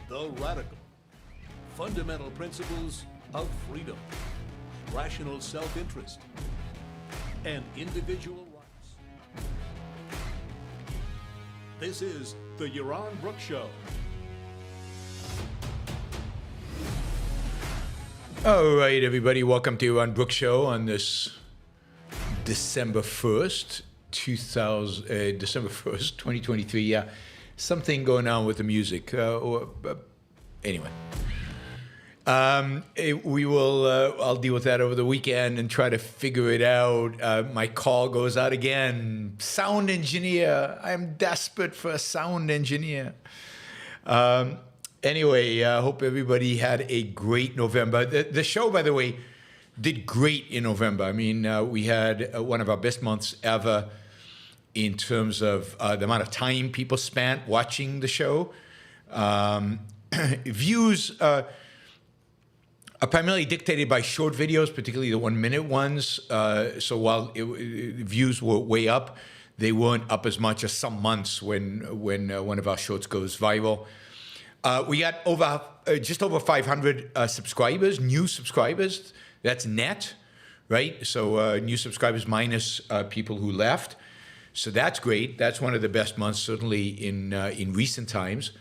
The radical, fundamental principles of freedom, rational self-interest, and individual rights. This is the Yaron Brooks Show. All right, everybody, welcome to Yaron Brooks Show on this December 1st, 2023. Yeah, something going on with the music. Anyway, we will. I'll deal with that over the weekend and try to figure it out. My call goes out again. Sound engineer. I'm desperate for a sound engineer. Anyway, I hope everybody had a great November. The show, by the way, did great in November. I mean, we had one of our best months ever in terms of the amount of time people spent watching the show. Views are primarily dictated by short videos, particularly the 1-minute ones. So while views were way up, they weren't up as much as some months when one of our shorts goes viral. We got just over 500 subscribers, new subscribers. That's net, right? So new subscribers minus people who left. So that's great. That's one of the best months, certainly in recent times.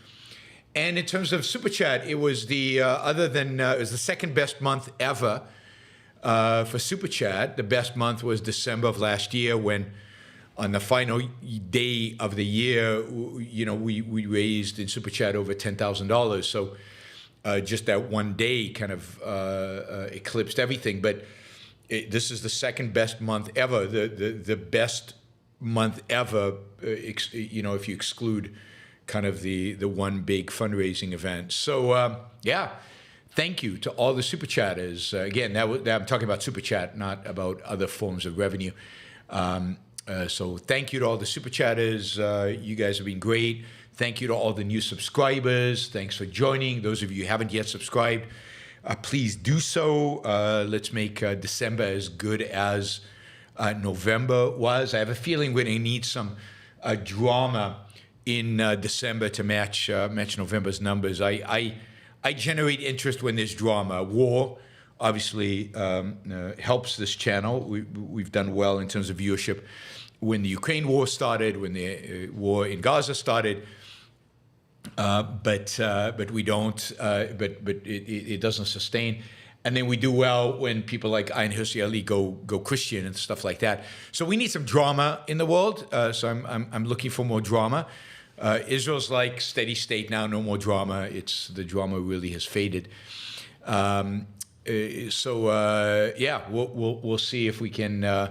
And in terms of Super Chat, it was it was the second best month ever for Super Chat. The best month was December of last year when, on the final day of the year, we raised in Super Chat over $10,000. So just that one day kind of eclipsed everything. But this is the second best month ever, the best month ever, if you exclude kind of the one big fundraising event. So, thank you to all the Super Chatters. Again, I'm talking about Super Chat, not about other forms of revenue. So thank you to all the Super Chatters. You guys have been great. Thank you to all the new subscribers. Thanks for joining. Those of you who haven't yet subscribed, please do so. Let's make December as good as November was. I have a feeling we're going to need some drama in December to match November's numbers. I generate interest when there's drama. War obviously helps this channel. We've done well in terms of viewership when the Ukraine war started, when the war in Gaza started, but we don't. But it doesn't sustain. And then we do well when people like Ayn Rand go Christian and stuff like that. So we need some drama in the world. So I'm looking for more drama. Israel's like steady state now, no more drama. The drama really has faded. We'll see if we can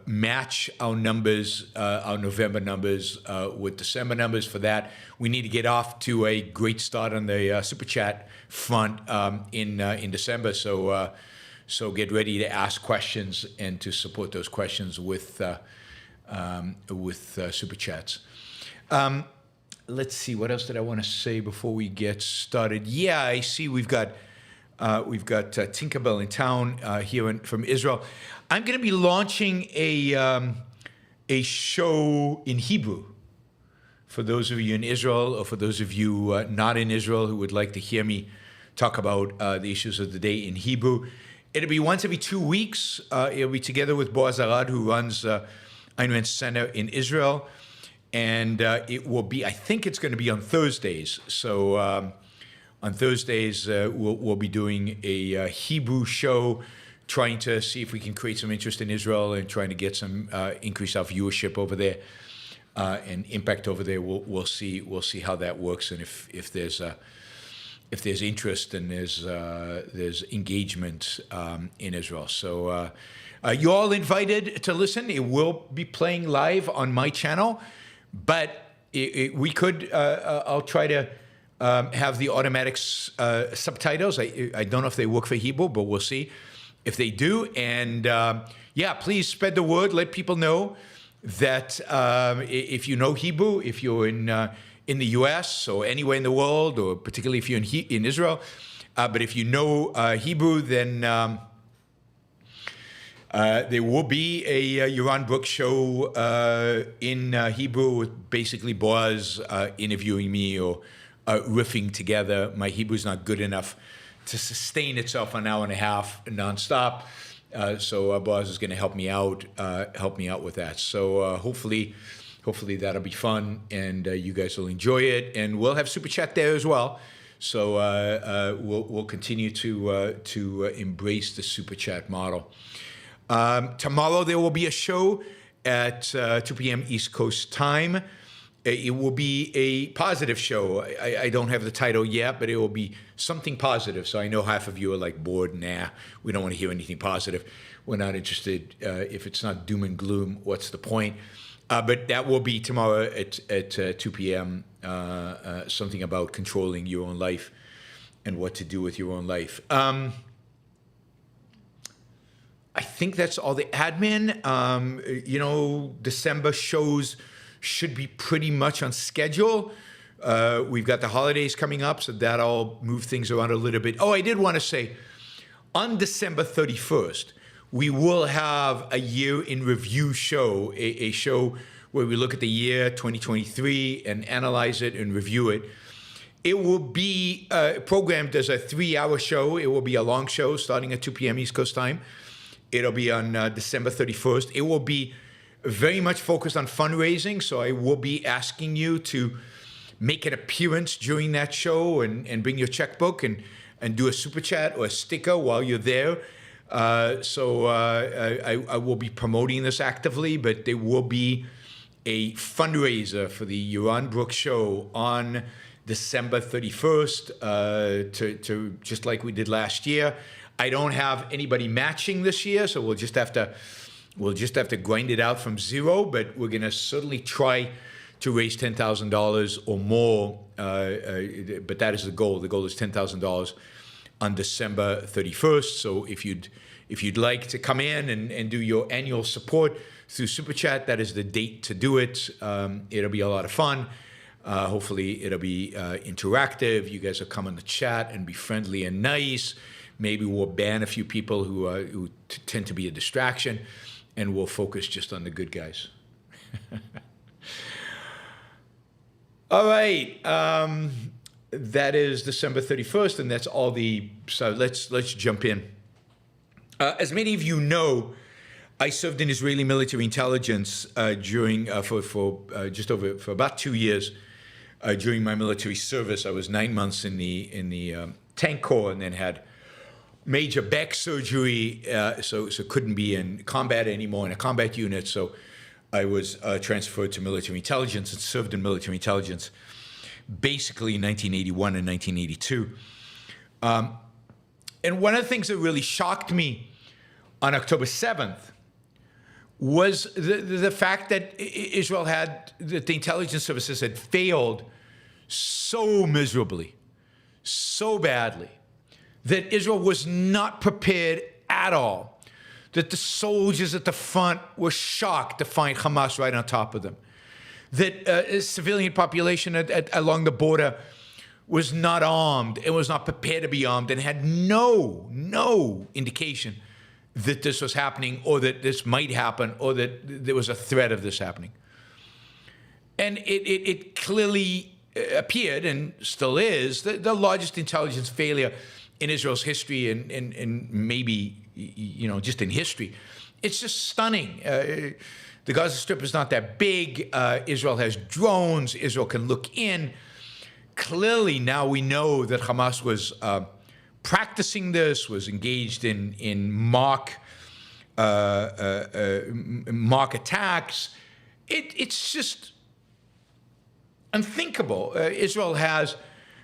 match our numbers, our November numbers with December numbers. For that, we need to get off to a great start on the Super Chat front in December. So get ready to ask questions and to support those questions with Super Chats. Let's see, what else did I want to say before we get started? Yeah, I see we've got Tinkerbell in town here from Israel. I'm going to be launching a show in Hebrew for those of you in Israel, or for those of you not in Israel who would like to hear me talk about the issues of the day in Hebrew. It'll be once every 2 weeks. It'll be together with Boaz Arad, who runs Ayn Rand Center in Israel. And it will be, I think it's going to be on Thursdays. So on Thursdays, we'll be doing a Hebrew show, trying to see if we can create some interest in Israel and trying to get some increase our viewership over there and impact over there. We'll see how that works, and if there's interest and there's engagement in Israel. So you're all invited to listen. It will be playing live on my channel, but we could. I'll try to have the automatic subtitles. I don't know if they work for Hebrew, but we'll see if they do. And please spread the word. Let people know that if you know Hebrew, if you're in the U.S. or anywhere in the world, or particularly if you're in Israel, but if you know Hebrew, then there will be a Yaron Brooks show in Hebrew with basically Boaz interviewing me or riffing together. My Hebrew's not good enough to sustain itself an hour and a half nonstop. So Boaz is going to help me out with that. So hopefully that'll be fun, and you guys will enjoy it. And we'll have Super Chat there as well. So we'll continue to embrace the Super Chat model. Tomorrow there will be a show at 2 p.m. East Coast time. It will be a positive show. I don't have the title yet, but it will be something positive. So I know half of you are like bored. Nah, we don't want to hear anything positive. We're not interested. If it's not doom and gloom, what's the point? But that will be tomorrow at 2 p.m. Something about controlling your own life and what to do with your own life. I think that's all the admin. December shows should be pretty much on schedule. We've got the holidays coming up, so that'll move things around a little bit. Oh, I did want to say, on December 31st, we will have a year in review show, a show where we look at the year 2023 and analyze it and review it. It will be programmed as a 3-hour show. It will be a long show starting at 2 p.m. East Coast time. It'll be on December 31st. It will be very much focused on fundraising, so I will be asking you to make an appearance during that show and bring your checkbook and do a super chat or a sticker while you're there. So I will be promoting this actively, but there will be a fundraiser for the Yaron Brooks Show on December 31st, to just like we did last year. I don't have anybody matching this year, so we'll just have to grind it out from zero, but we're going to certainly try to raise $10,000 or more, but that is the goal. The goal is $10,000 on December 31st. So if you'd like to come in and do your annual support through Super Chat, that is the date to do it. It'll be a lot of fun. Hopefully it'll be interactive. You guys will come on the chat and be friendly and nice. Maybe we'll ban a few people who tend to be a distraction, and we'll focus just on the good guys. All right. That is December 31st, and that's all the. So let's jump in. As many of you know, I served in Israeli military intelligence during for about 2 years during my military service. I was 9 months in the tank corps, and then had major back surgery, so couldn't be in combat anymore in a combat unit. So I was transferred to military intelligence and served in military intelligence basically in 1981 and 1982. And one of the things that really shocked me on October 7th was the fact that that the intelligence services had failed so miserably, so badly, that Israel was not prepared at all, that the soldiers at the front were shocked to find Hamas right on top of them, that a civilian population along the border was not armed and was not prepared to be armed and had no indication that this was happening or that this might happen or that there was a threat of this happening. And it clearly appeared, and still is, the largest intelligence failure in Israel's history and maybe, just in history. It's just stunning. The Gaza Strip is not that big. Israel has drones. Israel can look in. Clearly, now we know that Hamas was practicing this, was engaged in mock attacks. It's just unthinkable. Israel has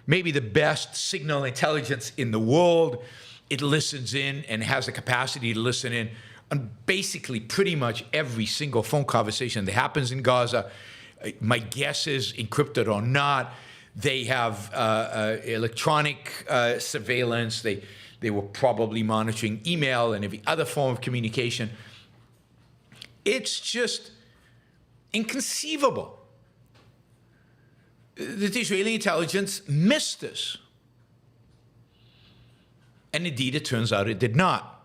maybe the best signal intelligence in the world. It listens in and has the capacity to listen in on basically pretty much every single phone conversation that happens in Gaza. My guess is, encrypted or not, they have electronic surveillance. They were probably monitoring email and every other form of communication. It's just inconceivable that the Israeli intelligence missed this. And indeed, it turns out it did not.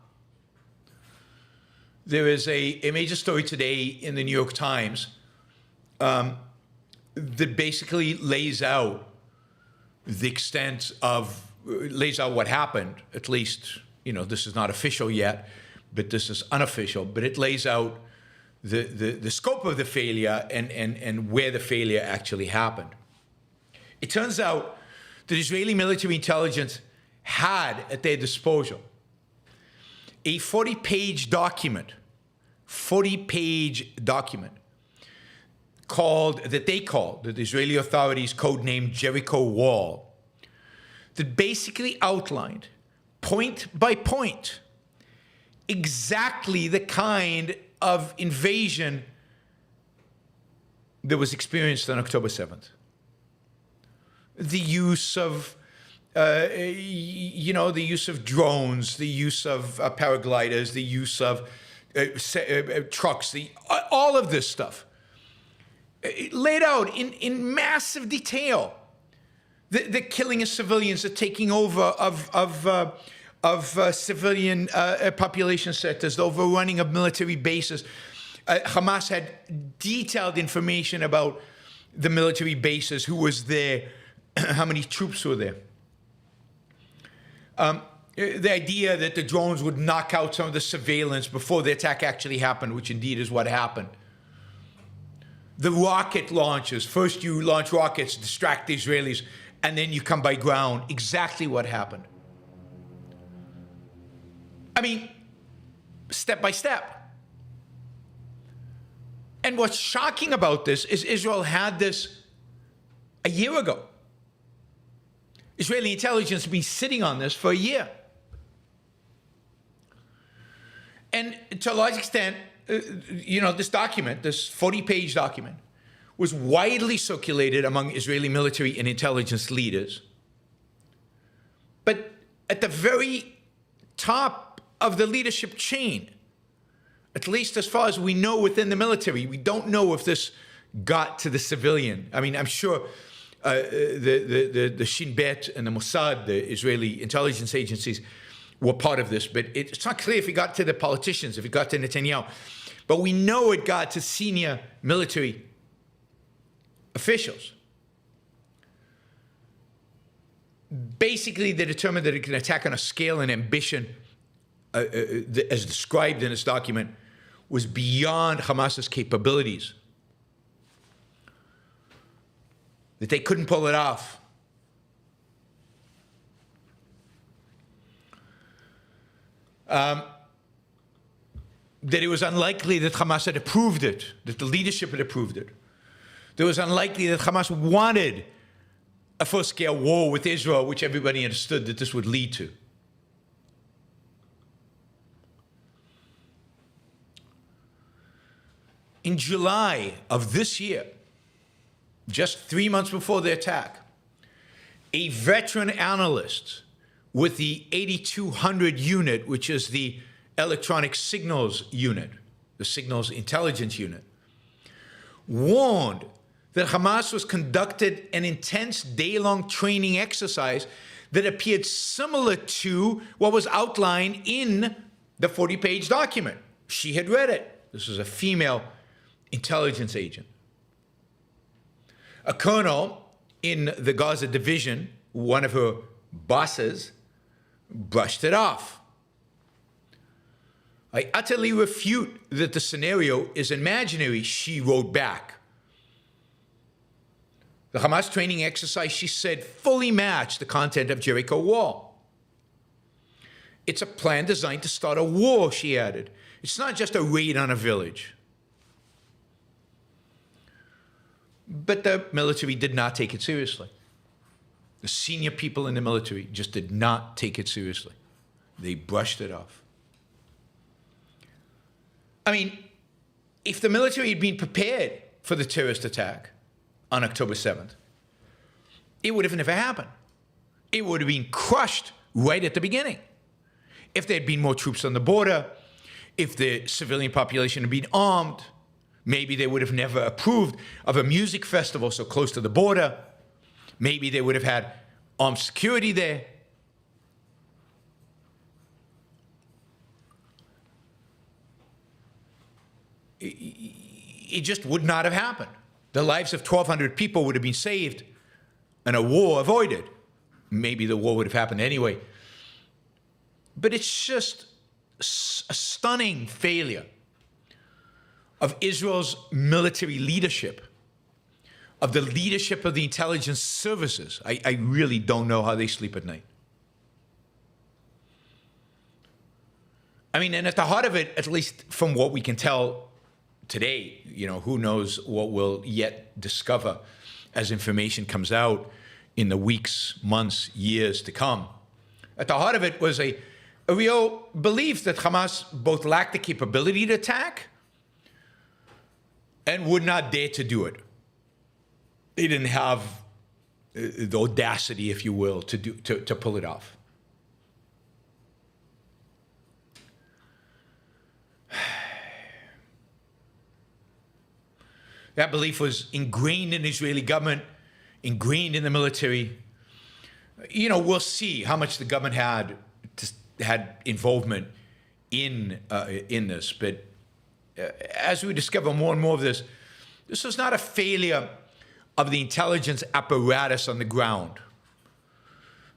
There is a major story today in the New York Times that basically lays out the extent of, lays out what happened, at least, this is not official yet, but this is unofficial, but it lays out the scope of the failure and where the failure actually happened. It turns out that Israeli military intelligence had at their disposal a 40-page document that the Israeli authorities codenamed Jericho Wall, that basically outlined, point by point, exactly the kind of invasion that was experienced on October 7th. The use of, the use of drones, the use of paragliders, the use of trucks, all of this stuff. Laid out in massive detail. The killing of civilians, the taking over of civilian population sectors, the overrunning of military bases. Hamas had detailed information about the military bases, who was there, how many troops were there. The idea that the drones would knock out some of the surveillance before the attack actually happened, which indeed is what happened. The rocket launches. First you launch rockets, distract the Israelis, and then you come by ground. Exactly what happened. I mean, step by step. And what's shocking about this is Israel had this a year ago. Israeli intelligence has been sitting on this for a year. And to a large extent, this document, this 40-page document, was widely circulated among Israeli military and intelligence leaders. But at the very top of the leadership chain, at least as far as we know within the military, we don't know if this got to the civilian. I mean, I'm sure the Shin Bet and the Mossad, the Israeli intelligence agencies, were part of this, but it's not clear if it got to the politicians, if it got to Netanyahu. But we know it got to senior military officials. Basically, they determined that it can attack on a scale and ambition, as described in this document, was beyond Hamas's capabilities. That they couldn't pull it off. That it was unlikely that Hamas had approved it, that the leadership had approved it. That it was unlikely that Hamas wanted a full-scale war with Israel, which everybody understood that this would lead to. In July of this year, just 3 months before the attack, a veteran analyst with the 8200 unit, which is the electronic signals unit, the signals intelligence unit, warned that Hamas was conducted an intense day-long training exercise that appeared similar to what was outlined in the 40-page document. She had read it. This was a female intelligence agent. A colonel in the Gaza division, one of her bosses, brushed it off. I utterly refute that the scenario is imaginary, she wrote back. The Hamas training exercise, she said, fully matched the content of Jericho Wall. It's a plan designed to start a war, she added. It's not just a raid on a village. But the military did not take it seriously. The senior people in the military just did not take it seriously. They brushed it off. I mean, if the military had been prepared for the terrorist attack on October 7th, it would have never happened. It would have been crushed right at the beginning. If there had been more troops on the border, if the civilian population had been armed, maybe they would have never approved of a music festival so close to the border. Maybe they would have had armed security there. It just would not have happened. The lives of 1,200 people would have been saved and a war avoided. maybe the war would have happened anyway. But it's just a stunning failure of Israel's military leadership, of the leadership of the intelligence services. I really don't know how they sleep at night. I mean, and at the heart of it, at least from what we can tell today, who knows what we'll yet discover as information comes out in the weeks, months, years to come. At the heart of it was a real belief that Hamas both lacked the capability to attack and would not dare to do it. They didn't have the audacity, if you will, to pull it off. That belief was ingrained in the Israeli government, ingrained in the military. We'll see how much the government had involvement in this. But as we discover more and more of this was not a failure of the intelligence apparatus on the ground.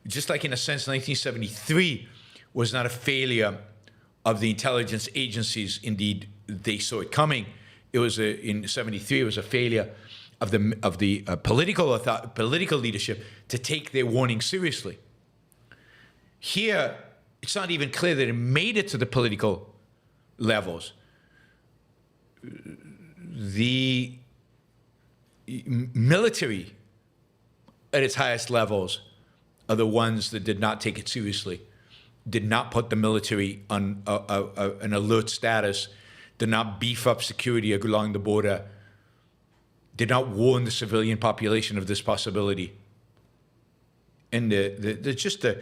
Just like in a sense, 1973 was not a failure of the intelligence agencies. Indeed, they saw it coming. It was in '73. It was a failure of the political leadership to take their warning seriously. Here, it's not even clear that it made it to the political levels. The military at its highest levels are the ones that did not take it seriously, did not put the military on an alert status, did not beef up security along the border, did not warn the civilian population of this possibility. And the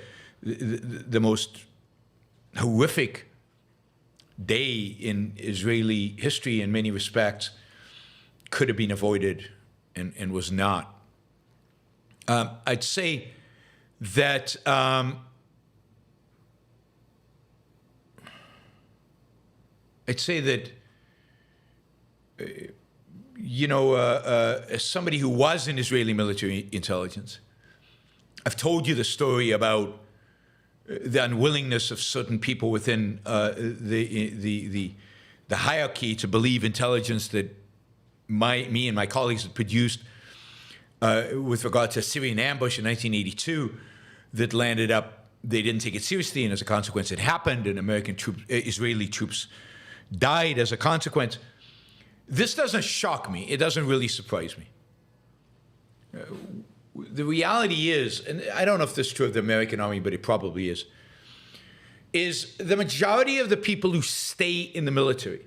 most horrific day in Israeli history in many respects could have been avoided and was not. I'd say that as somebody who was in Israeli military intelligence, I've told you the story about the unwillingness of certain people within the hierarchy to believe intelligence that me and my colleagues had produced with regard to a Syrian ambush in 1982 that landed up, they didn't take it seriously, and as a consequence it happened, and Israeli troops died as a consequence. This doesn't shock me. It doesn't really surprise me. The reality is, and I don't know if this is true of the American army, but it probably is the majority of the people who stay in the military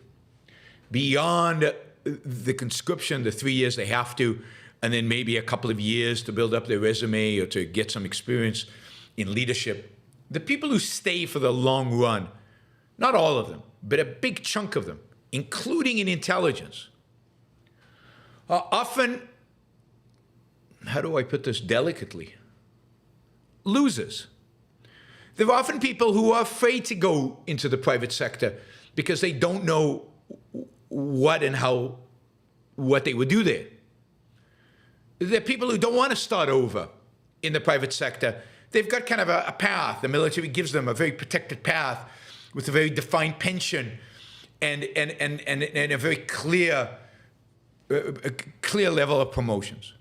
beyond the conscription, the 3 years they have to, and then maybe a couple of years to build up their resume or to get some experience in leadership. The people who stay for the long run, not all of them, but a big chunk of them, including in intelligence, are often, how do I put this delicately, losers. They're often people who are afraid to go into the private sector because they don't know what they would do there. They're people who don't want to start over in the private sector. They've got kind of a path. The military gives them a very protected path with a very defined pension and a very clear level of promotions.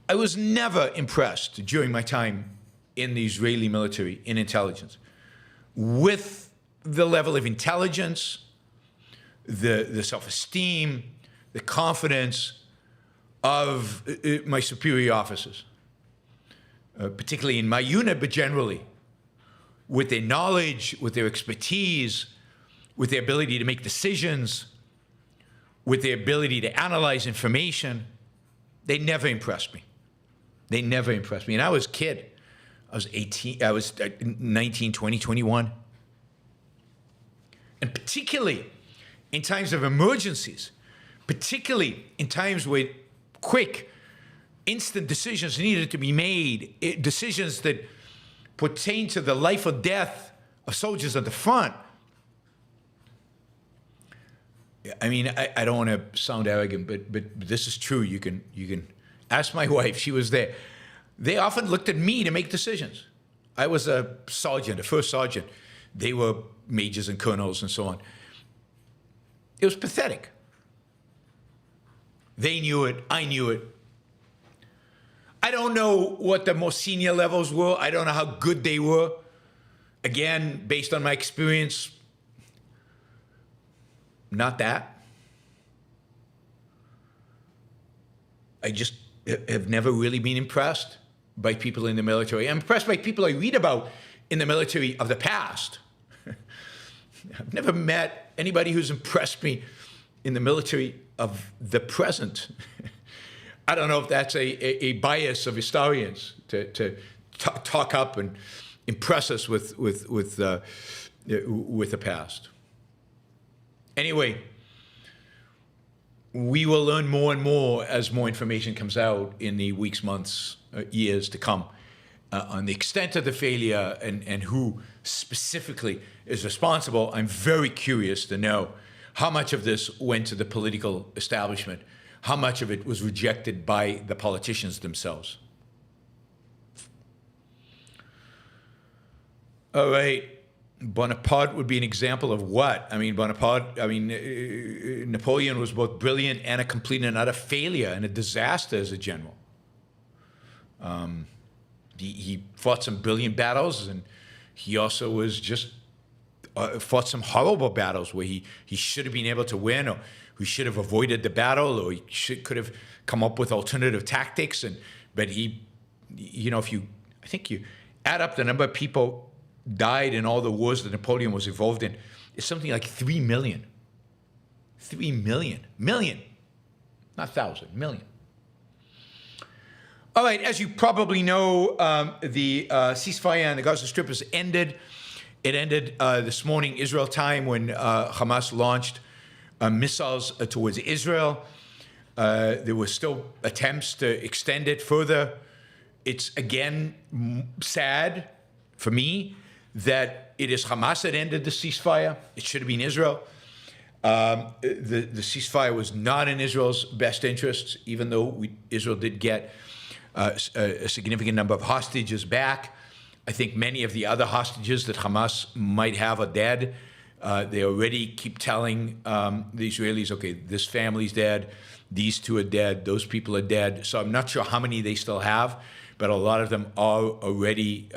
I was never impressed during my time in the Israeli military, in intelligence, with the level of intelligence, the self-esteem, the confidence of my superior officers, particularly in my unit, but generally, with their knowledge, with their expertise, with their ability to make decisions, with their ability to analyze information. They never impressed me. They never impressed me. And I was a kid. I was 18, I was 19, 20, 21. And particularly in times of emergencies, particularly in times where quick, instant decisions needed to be made, decisions that pertain to the life or death of soldiers at the front. I mean, I don't want to sound arrogant, but this is true. You can Ask my wife, she was there. They often looked at me to make decisions. I was a sergeant, a first sergeant. They were majors and colonels and so on. It was pathetic. They knew it. I knew it. I don't know what the more senior levels were. I don't know how good they were. Again, based on my experience, not that. I just have never really been impressed by people in the military. I'm impressed by people I read about in the military of the past. I've never met anybody who's impressed me in the military of the present. I don't know if that's a bias of historians to talk up and impress us with the past. Anyway, we will learn more and more as more information comes out in the weeks, months, years to come on the extent of the failure and who specifically is responsible. I'm very curious to know how much of this went to the political establishment, how much of it was rejected by the politicians themselves. All right. Bonaparte would be an example of what? I mean, Napoleon was both brilliant and a complete and utter failure and a disaster as a general. He fought some brilliant battles, and he also was just fought some horrible battles where he should have been able to win, or he should have avoided the battle, or he could have come up with alternative tactics. But he, I think you add up the number of people died in all the wars that Napoleon was involved in, it's something like 3 million. 3 million. Million. Not 1,000. Million. All right, as you probably know, the ceasefire on the Gaza Strip has ended. It ended this morning, Israel time, when Hamas launched missiles towards Israel. There were still attempts to extend it further. It's, again, sad for me that it is Hamas that ended the ceasefire. It should have been Israel. The ceasefire was not in Israel's best interests, even though Israel did get a significant number of hostages back. I think many of the other hostages that Hamas might have are dead. They already keep telling the Israelis, okay, this family's dead, these two are dead, those people are dead. So I'm not sure how many they still have, but a lot of them are already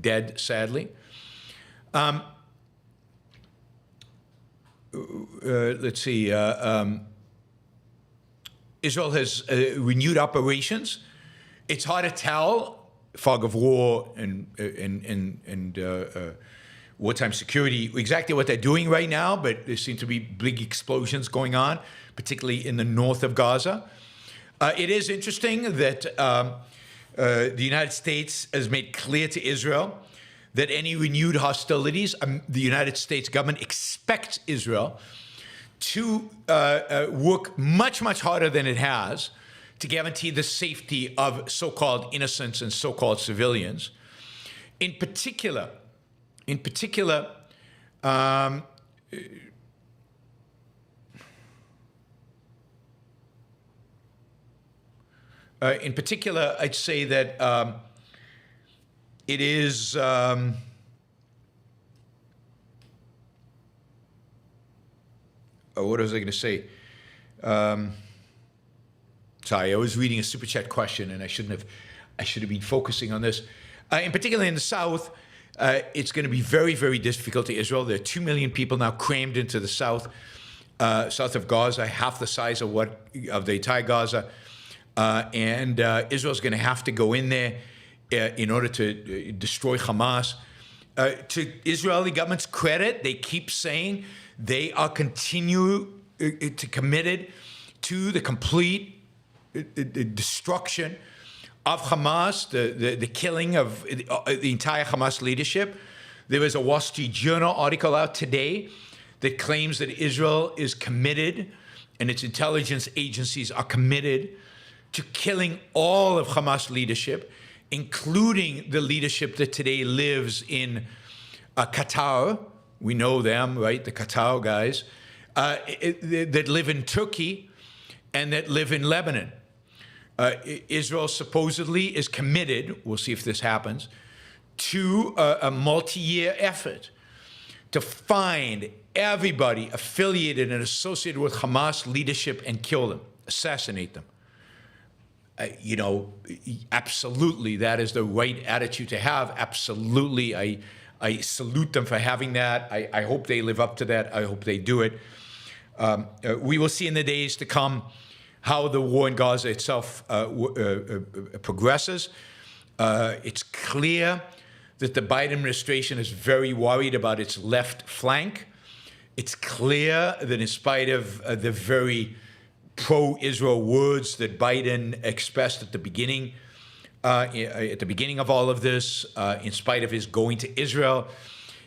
dead, sadly. Let's see. Israel has renewed operations. It's hard to tell, fog of war and wartime security, exactly what they're doing right now, but there seem to be big explosions going on, particularly in the north of Gaza. It is interesting that the United States has made clear to Israel that any renewed hostilities, the United States government expects Israel to work much, much harder than it has to guarantee the safety of so-called innocents and so-called civilians. In particular, I'd say that it is what was I going to say? Sorry, I was reading a super chat question, and I should have been focusing on this. In particular, in the south, it's going to be very, very difficult to Israel. There are 2 million people now crammed into the south of Gaza, half the size of the entire Gaza. And Israel's going to have to go in there in order to destroy Hamas. To Israeli government's credit, they keep saying they are committed to the complete destruction of Hamas, the killing of the entire Hamas leadership. There was a Wall Street Journal article out today that claims that Israel is committed and its intelligence agencies are committed to killing all of Hamas leadership, including the leadership that today lives in Qatar. We know them, right? The Qatar guys that live in Turkey and that live in Lebanon. Israel supposedly is committed, we'll see if this happens, to a multi-year effort to find everybody affiliated and associated with Hamas leadership and kill them, assassinate them. Absolutely, that is the right attitude to have. Absolutely, I salute them for having that. I hope they live up to that. I hope they do it. We will see in the days to come how the war in Gaza itself progresses. It's clear that the Biden administration is very worried about its left flank. It's clear that in spite of the very pro-Israel words that Biden expressed at the beginning of all of this, in spite of his going to Israel,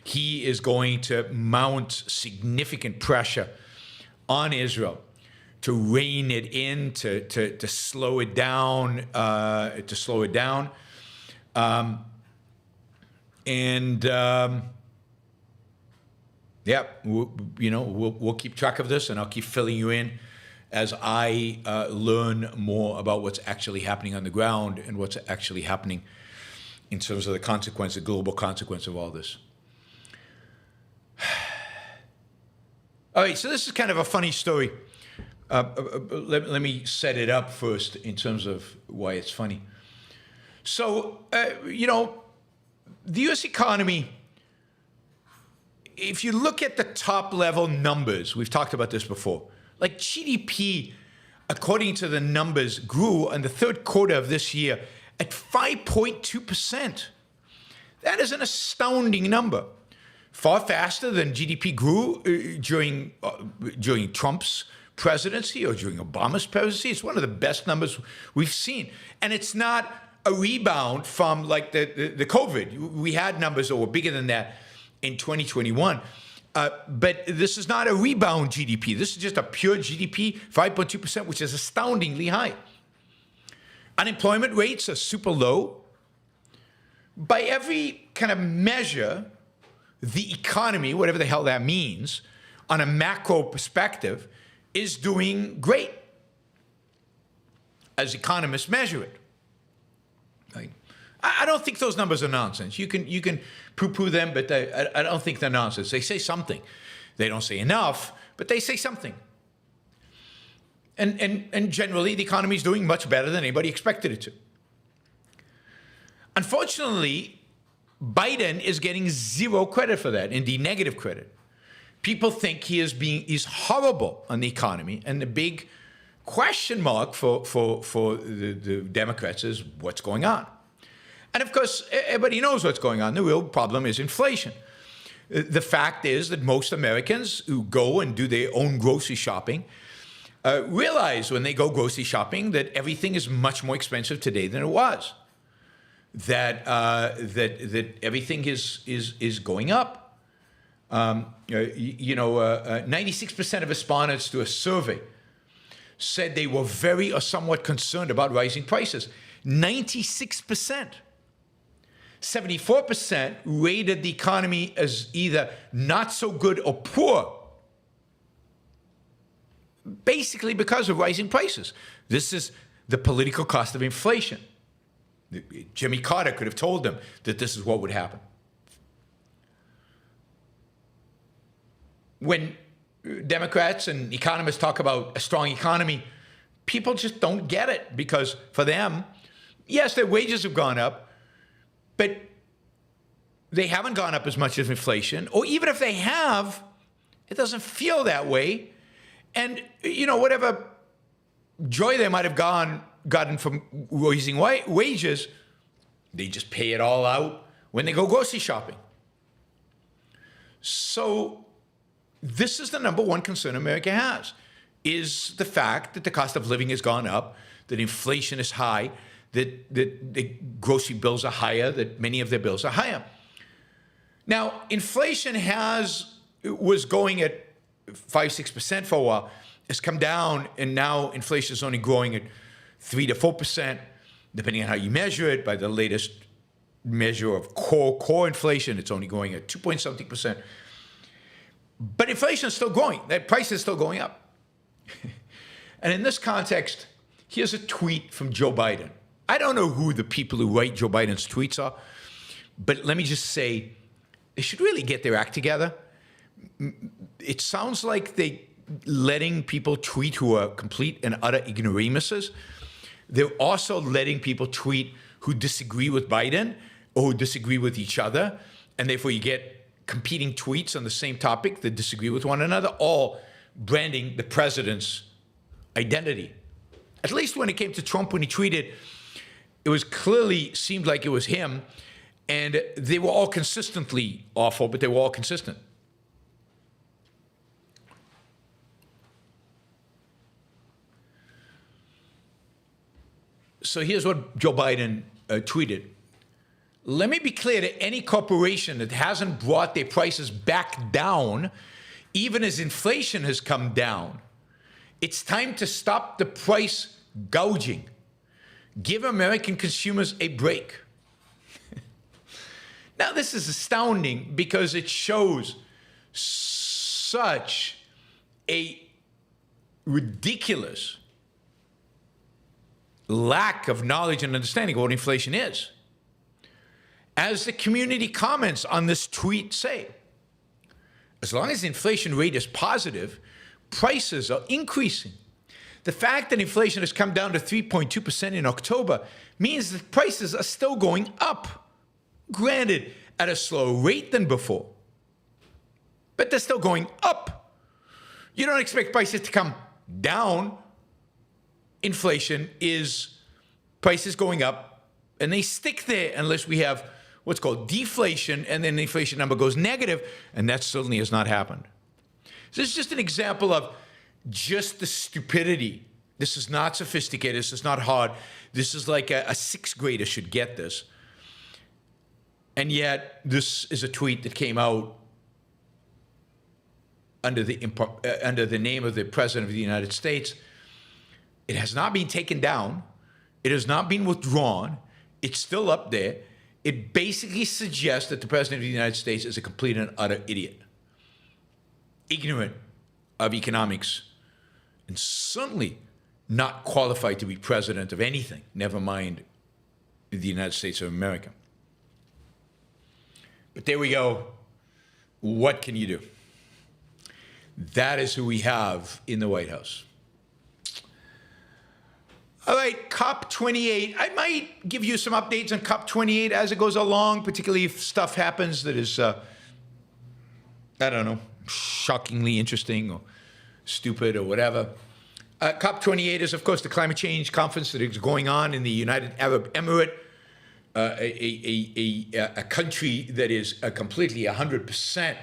he is going to mount significant pressure on Israel to rein it in, to slow it down, we'll keep track of this, and I'll keep filling you in as I learn more about what's actually happening on the ground and what's actually happening in terms of the global consequence of all this. All right, so this is kind of a funny story. Let me set it up first in terms of why it's funny. So, the U.S. economy, if you look at the top level numbers, we've talked about this before, like GDP, according to the numbers, grew in the third quarter of this year at 5.2%. That is an astounding number. Far faster than GDP grew during Trump's presidency or during Obama's presidency. It's one of the best numbers we've seen. And it's not a rebound from like the COVID. We had numbers that were bigger than that in 2021. But this is not a rebound GDP. This is just a pure GDP, 5.2%, which is astoundingly high. Unemployment rates are super low. By every kind of measure, the economy, whatever the hell that means, on a macro perspective, is doing great, as economists measure it. Right? I don't think those numbers are nonsense. You can poo-poo them, but I don't think they're nonsense. They say something. They don't say enough, but they say something. And generally, the economy is doing much better than anybody expected it to. Unfortunately, Biden is getting zero credit for that, indeed negative credit. People think he's horrible on the economy, and the big question mark for the Democrats is what's going on. And of course, everybody knows what's going on. The real problem is inflation. The fact is that most Americans who go and do their own grocery shopping realize when they go grocery shopping that everything is much more expensive today than it was. That everything is going up. 96% of respondents to a survey said they were very or somewhat concerned about rising prices. 96%. 74% rated the economy as either not so good or poor, basically because of rising prices. This is the political cost of inflation. Jimmy Carter could have told them that this is what would happen. When Democrats and economists talk about a strong economy, people just don't get it, because for them, yes, their wages have gone up, but they haven't gone up as much as inflation, or even if they have, it doesn't feel that way. And, whatever joy they might have gotten from raising wages, they just pay it all out when they go grocery shopping. So this is the number one concern America has, is the fact that the cost of living has gone up, that inflation is high, that the grocery bills are higher, that many of their bills are higher. Now, inflation was going at 5-6% for a while. It's come down, and now inflation is only growing at 3 to 4%, depending on how you measure it. By the latest measure of core inflation, it's only going at 2-point-something%. But inflation is still growing. That price is still going up. And in this context, Here's a tweet from Joe Biden. I don't know who the people who write Joe Biden's tweets are, but let me just say, they should really get their act together. It sounds like they letting people tweet who are complete and utter ignoramuses. They're also letting people tweet who disagree with Biden or who disagree with each other, and therefore you get competing tweets on the same topic that disagree with one another, all branding the president's identity. At least when it came to Trump, when he tweeted, it was clearly seemed like it was him, and they were all consistently awful, but they were all consistent. So here's what Joe Biden tweeted. Let me be clear to any corporation that hasn't brought their prices back down, even as inflation has come down. It's time to stop the price gouging. Give American consumers a break. Now, this is astounding because it shows such a ridiculous lack of knowledge and understanding of what inflation is. As the community comments on this tweet say, as long as the inflation rate is positive, prices are increasing. The fact that inflation has come down to 3.2% in October means that prices are still going up. Granted, at a slower rate than before, but they're still going up. You don't expect prices to come down. Inflation is prices going up, and they stick there unless we have what's called deflation, and then the inflation number goes negative, and that certainly has not happened. So this is just an example of just the stupidity. This is not sophisticated. This is not hard. This is like a sixth grader should get this. And yet, this is a tweet that came out under the name of the President of the United States. It has not been taken down. It has not been withdrawn. It's still up there. It basically suggests that the President of the United States is a complete and utter idiot, ignorant of economics, and certainly not qualified to be president of anything, never mind the United States of America. But there we go. What can you do? That is who we have in the White House. All right, COP28. I might give you some updates on COP28 as it goes along, particularly if stuff happens that is, I don't know, shockingly interesting or stupid or whatever. COP28 is, of course, the climate change conference that is going on in the United Arab Emirates, a country that is completely 100%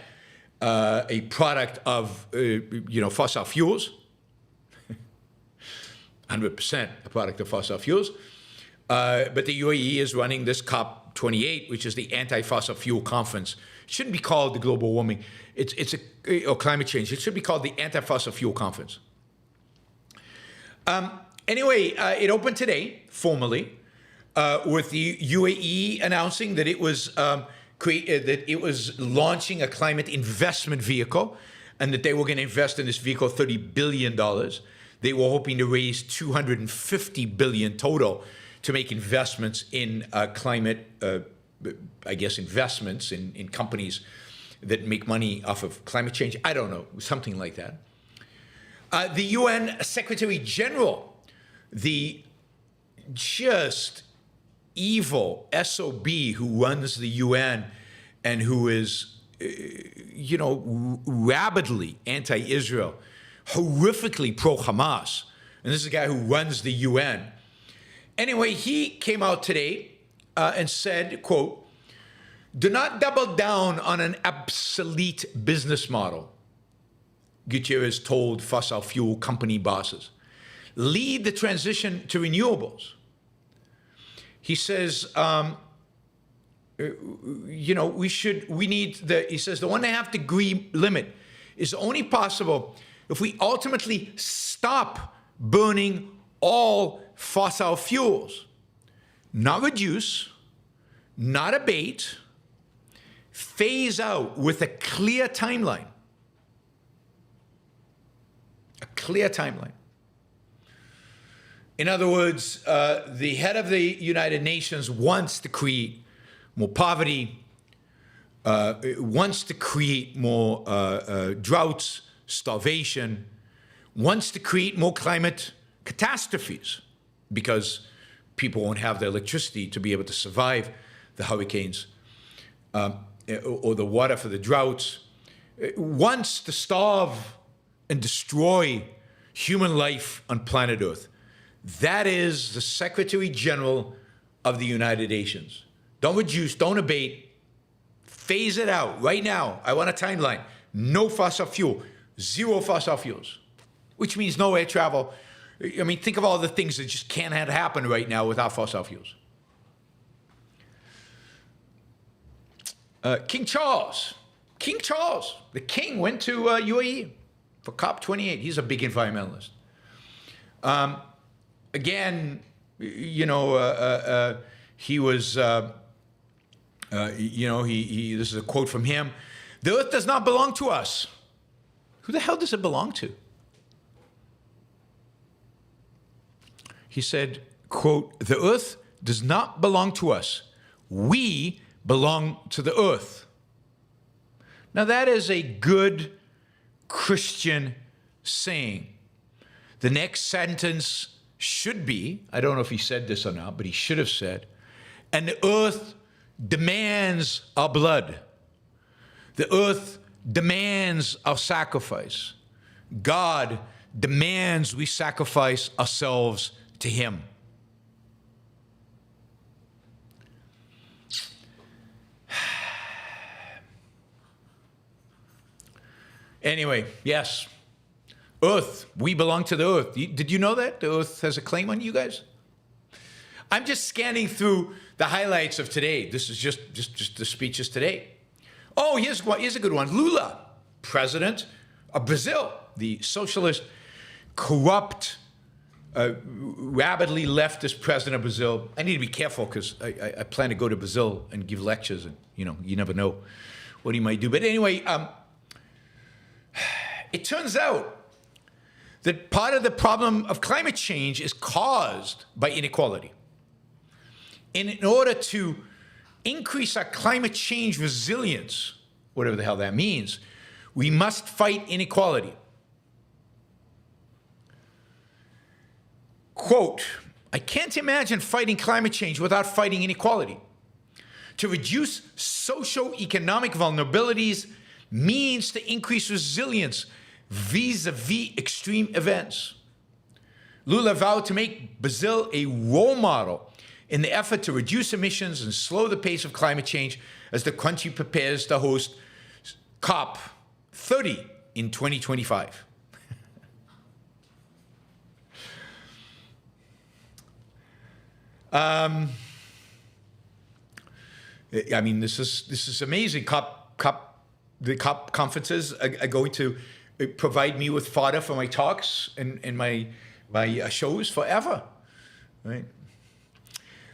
a product of fossil fuels. 100% a product of fossil fuels. But the UAE is running this COP28, which is the anti-fossil fuel conference. It shouldn't be called the global warming. Or climate change. It should be called the anti-fossil fuel conference. Anyway, it opened today, formally, with the UAE announcing that it was launching a climate investment vehicle, and that they were going to invest in this vehicle $30 billion. They were hoping to raise $250 billion total to make investments in climate, investments in companies that make money off of climate change. I don't know, something like that. The UN Secretary General, the just evil SOB who runs the UN and who is, rabidly anti-Israel, horrifically pro-Hamas, and this is a guy who runs the UN. Anyway, he came out today and said, quote, "Do not double down on an obsolete business model," Gutierrez told fossil fuel company bosses. "Lead the transition to renewables." He says, he says the 1.5 degree limit is only possible if we ultimately stop burning all fossil fuels, not reduce, not abate, phase out with a clear timeline. A clear timeline. In other words, the head of the United Nations wants to create more poverty, wants to create more droughts, starvation, wants to create more climate catastrophes because people won't have the electricity to be able to survive the hurricanes or the water for the droughts, wants to starve and destroy human life on planet Earth. That is the Secretary General of the United Nations. Don't reduce, don't abate, phase it out right now. I want a timeline. No fossil fuel, zero fossil fuels, which means no air travel. I mean, think of all the things that just can't happen right now without fossil fuels. King Charles, the king went to UAE for COP28. He's a big environmentalist. Again, you know, he was, you know, this is a quote from him. The earth does not belong to us. Who the hell does it belong to? He said, quote, the earth does not belong to us. We belong to the earth. Now that is a good Christian saying. The next sentence should be, I don't know if he said this or not, but he should have said, and the earth demands our blood. The earth demands our sacrifice. God demands we sacrifice ourselves to him. Anyway, yes. Earth, we belong to the earth. Did you know that? The earth has a claim on you guys? I'm just scanning through the highlights of today. This is just the speeches today. Oh, here's a good one. Lula, president of Brazil, the socialist, corrupt, rabidly leftist president of Brazil. I need to be careful because I plan to go to Brazil and give lectures, and you know, you never know what he might do. But anyway, it turns out that part of the problem of climate change is caused by inequality. And in order to increase our climate change resilience, whatever the hell that means, we must fight inequality. Quote, I can't imagine fighting climate change without fighting inequality. To reduce socio-economic vulnerabilities means to increase resilience vis-a-vis extreme events. Lula vowed to make Brazil a role model in the effort to reduce emissions and slow the pace of climate change as the country prepares to host COP30 in 2025. I mean, this is amazing. The COP conferences are going to provide me with fodder for my talks and my shows forever, right?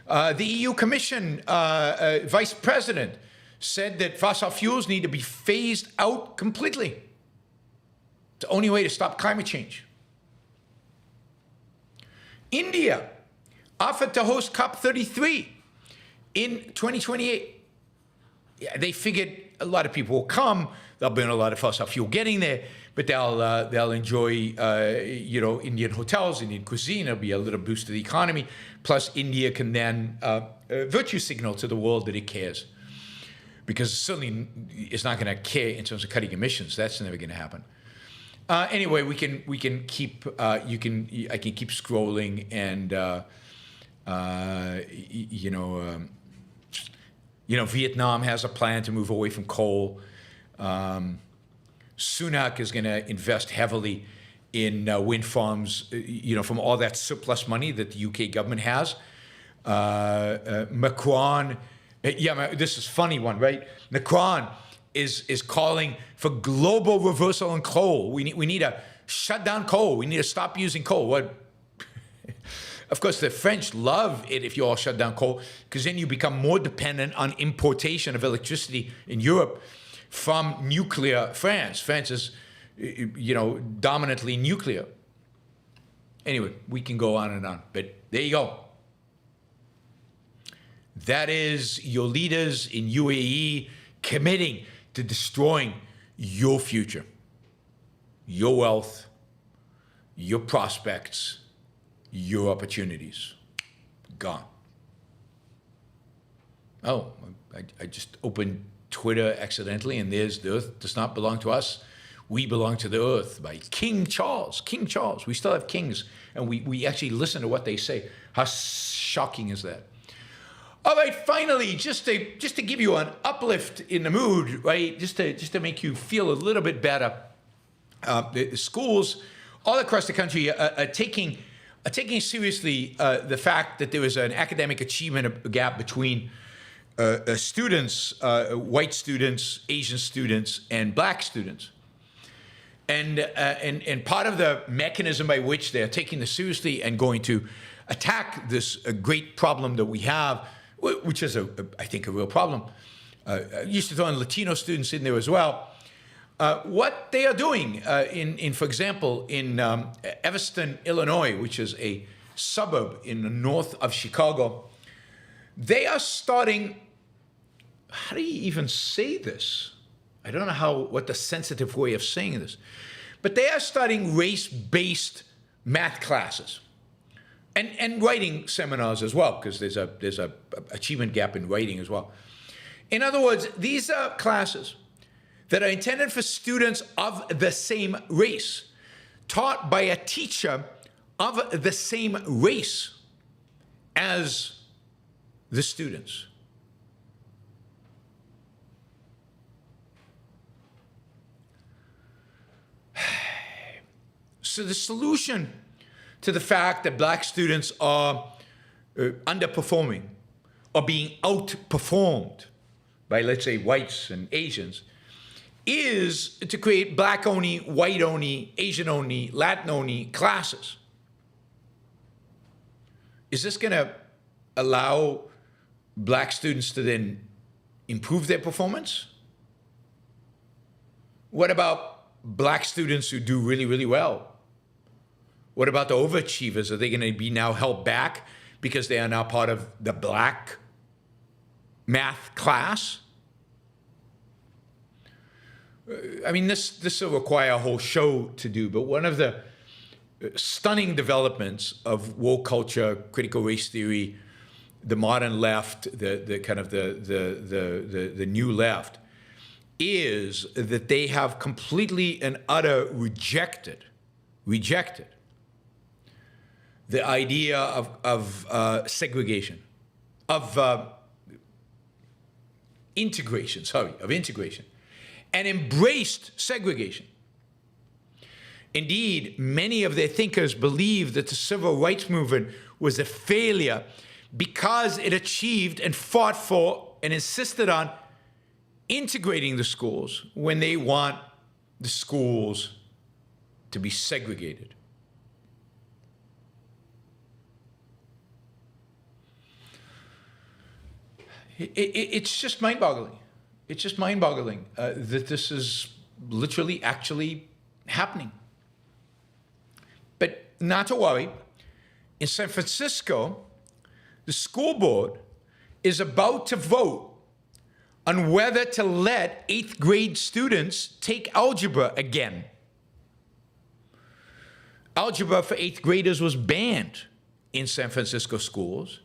The EU Commission Vice President said that fossil fuels need to be phased out completely. It's the only way to stop climate change. India offered to host COP33 in 2028. Yeah, they figured a lot of people will come. There'll be a lot of fossil fuel getting there, but they'll enjoy you know, Indian hotels, Indian cuisine. It'll be a little boost to the economy. Plus, India can then virtue signal to the world that it cares, because certainly it's not going to care in terms of cutting emissions. That's never going to happen. Anyway, we can keep I can keep scrolling and you know, Vietnam has a plan to move away from coal. Sunak is going to invest heavily in wind farms, you know, from all that surplus money that the UK government has. Macron, this is a funny one, right? Macron is calling for global reversal on coal. We need to shut down coal. We need to stop using coal. What? Of course, the French love it if you all shut down coal, because then you become more dependent on importation of electricity in Europe from nuclear France. France is, you know, dominantly nuclear. Anyway, we can go on and on, but there you go. That is your leaders in UAE committing to destroying your future, your wealth, your prospects, your opportunities. Gone. Oh, I just opened Twitter accidentally, and there's "The Earth does not belong to us. We belong to the earth" by King Charles. King Charles. We still have kings, and we actually listen to what they say. How shocking is that? All right, finally, just to give you an uplift in the mood, right? Just to make you feel a little bit better. The schools all across the country are taking seriously the fact that there is an academic achievement gap between students, white students, Asian students, and black students. And part of the mechanism by which they're taking this seriously and going to attack this great problem that we have, which is, I think, a real problem. I used to throw in Latino students in there as well. What they are doing, for example, in Evanston, Illinois, which is a suburb in the north of Chicago, they are starting. How do you even say this? I don't know what the sensitive way of saying this, but they are starting race-based math classes and writing seminars as well, because there's a achievement gap in writing as well. In other words, these are classes that are intended for students of the same race, taught by a teacher of the same race as the students. So the solution to the fact that black students are underperforming or being outperformed by, let's say, whites and Asians is to create black-only, white-only, Asian-only, Latin-only classes. Is this going to allow black students to then improve their performance? What about black students who do really, really well? What about the overachievers? Are they going to be now held back because they are now part of the black math class? I mean, this will require a whole show to do, but one of the stunning developments of woke culture, critical race theory, the modern left, the kind of the new left, is that they have completely and utter rejected the idea of segregation, of integration, and embraced segregation. Indeed, many of their thinkers believe that the civil rights movement was a failure because it achieved and fought for and insisted on integrating the schools when they want the schools to be segregated. It's just mind-boggling. It's just mind-boggling that this is literally actually happening. But not to worry. In San Francisco, the school board is about to vote on whether to let 8th grade students take algebra again. Algebra for 8th graders was banned in San Francisco schools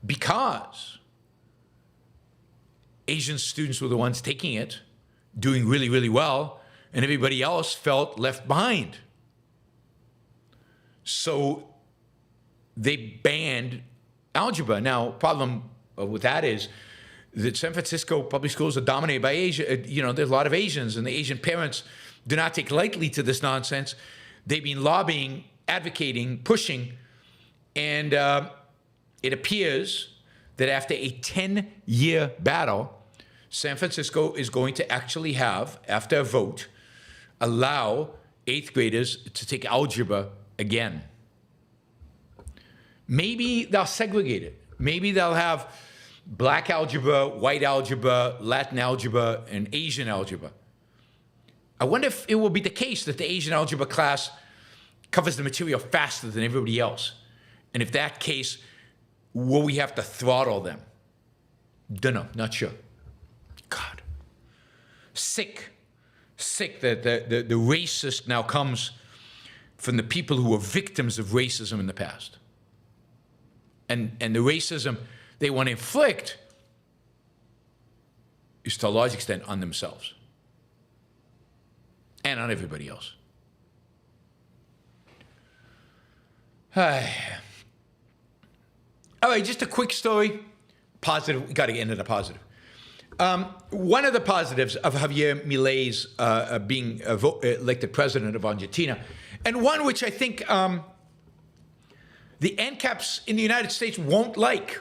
because Asian students were the ones taking it, doing really, really well, and everybody else felt left behind. So they banned algebra. Now, problem with that is that San Francisco public schools are dominated by Asia. There's a lot of Asians, and the Asian parents do not take lightly to this nonsense. They've been lobbying, advocating, pushing, and it appears that after a 10-year battle, San Francisco is going to actually have, after a vote, allow 8th graders to take algebra again. Maybe they'll segregate it. Maybe they'll have black algebra, white algebra, Latin algebra, and Asian algebra. I wonder if it will be the case that the Asian algebra class covers the material faster than everybody else. And if that case, will we have to throttle them? Dunno, not sure. God. Sick that the racist now comes from the people who were victims of racism in the past. And the racism they want to inflict is to a large extent on themselves and on everybody else. All right, just a quick story. Positive, we got to end on a positive. One of the positives of Javier Milei's being elected president of Argentina, and one which I think the ANCAPs in the United States won't like,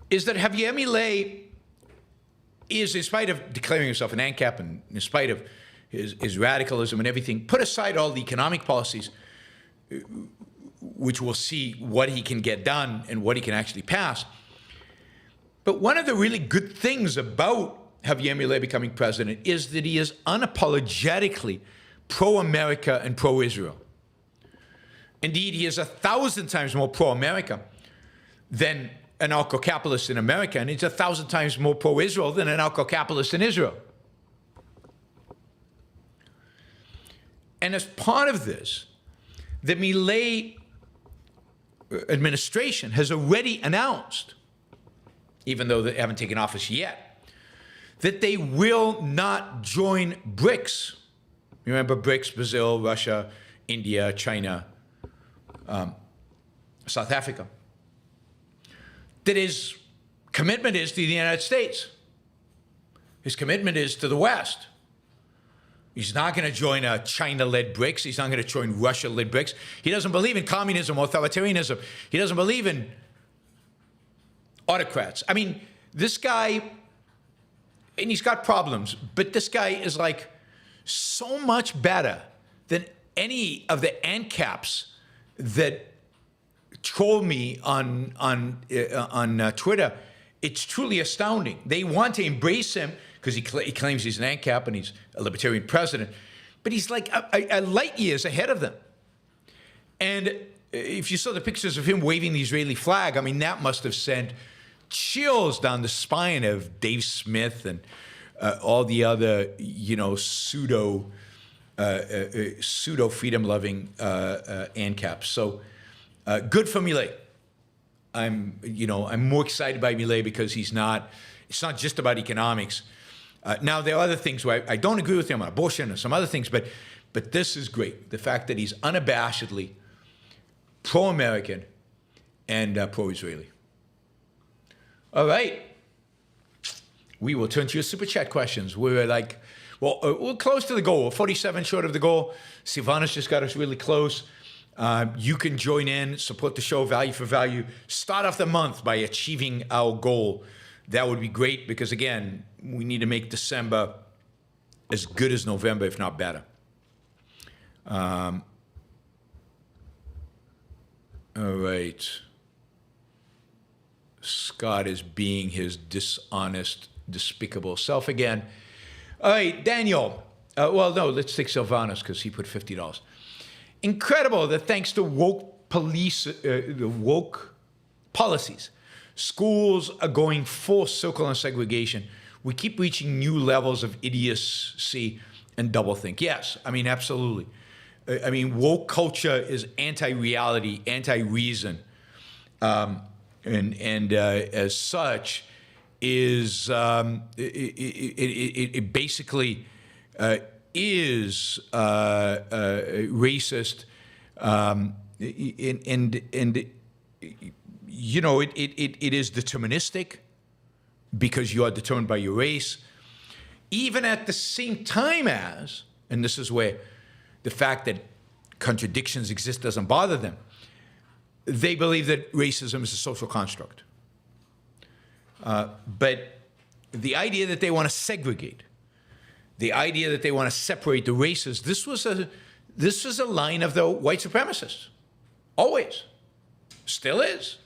is that Javier Milei is, in spite of declaring himself an ANCAP and in spite of his radicalism and everything, put aside all the economic policies, which we'll see what he can get done and what he can actually pass. But one of the really good things about Javier Milei becoming president is that he is unapologetically pro-America and pro-Israel. Indeed, he is 1,000 times more pro-America than an anarcho-capitalist in America, and he's 1,000 times more pro-Israel than an anarcho-capitalist in Israel. And as part of this, the Milei administration has already announced, even though they haven't taken office yet, that they will not join BRICS. You remember BRICS: Brazil, Russia, India, China, South Africa. That his commitment is to the United States. His commitment is to the West. He's not going to join a China-led BRICS. He's not going to join Russia-led BRICS. He doesn't believe in communism, authoritarianism. He doesn't believe in autocrats. I mean, this guy, and he's got problems, but this guy is like so much better than any of the ANCAPs that troll me on Twitter. It's truly astounding. They want to embrace him because he claims he's an ANCAP and he's a libertarian president, but he's like a light years ahead of them. And if you saw the pictures of him waving the Israeli flag, I mean, that must have sent chills down the spine of Dave Smith and all the other, pseudo freedom-loving ANCAPs. So good for Milei. I'm more excited by Milei because it's not just about economics. Now, there are other things where I don't agree with him on abortion and some other things, but this is great. The fact that he's unabashedly pro-American and pro-Israeli. All right. We will turn to your Super Chat questions. We're we're close to the goal. We're 47 short of the goal. Silvana's just got us really close. You can join in, support the show, value for value. Start off the month by achieving our goal. That would be great because, again, we need to make December as good as November, if not better. All right. Scott is being his dishonest, despicable self again. All right, Daniel. Let's take Silvanus because he put $50. Incredible that thanks to woke policies, schools are going full circle on segregation. We keep reaching new levels of idiocy and doublethink. Yes, I mean, absolutely. I mean, woke culture is anti-reality, anti-reason, and as such, is it basically is racist, it is deterministic because you are determined by your race, even at the same time as, and this is where the fact that contradictions exist doesn't bother them, they believe that racism is a social construct. But the idea that they want to segregate, the idea that they want to separate the races, this was a line of the white supremacists, always, still is.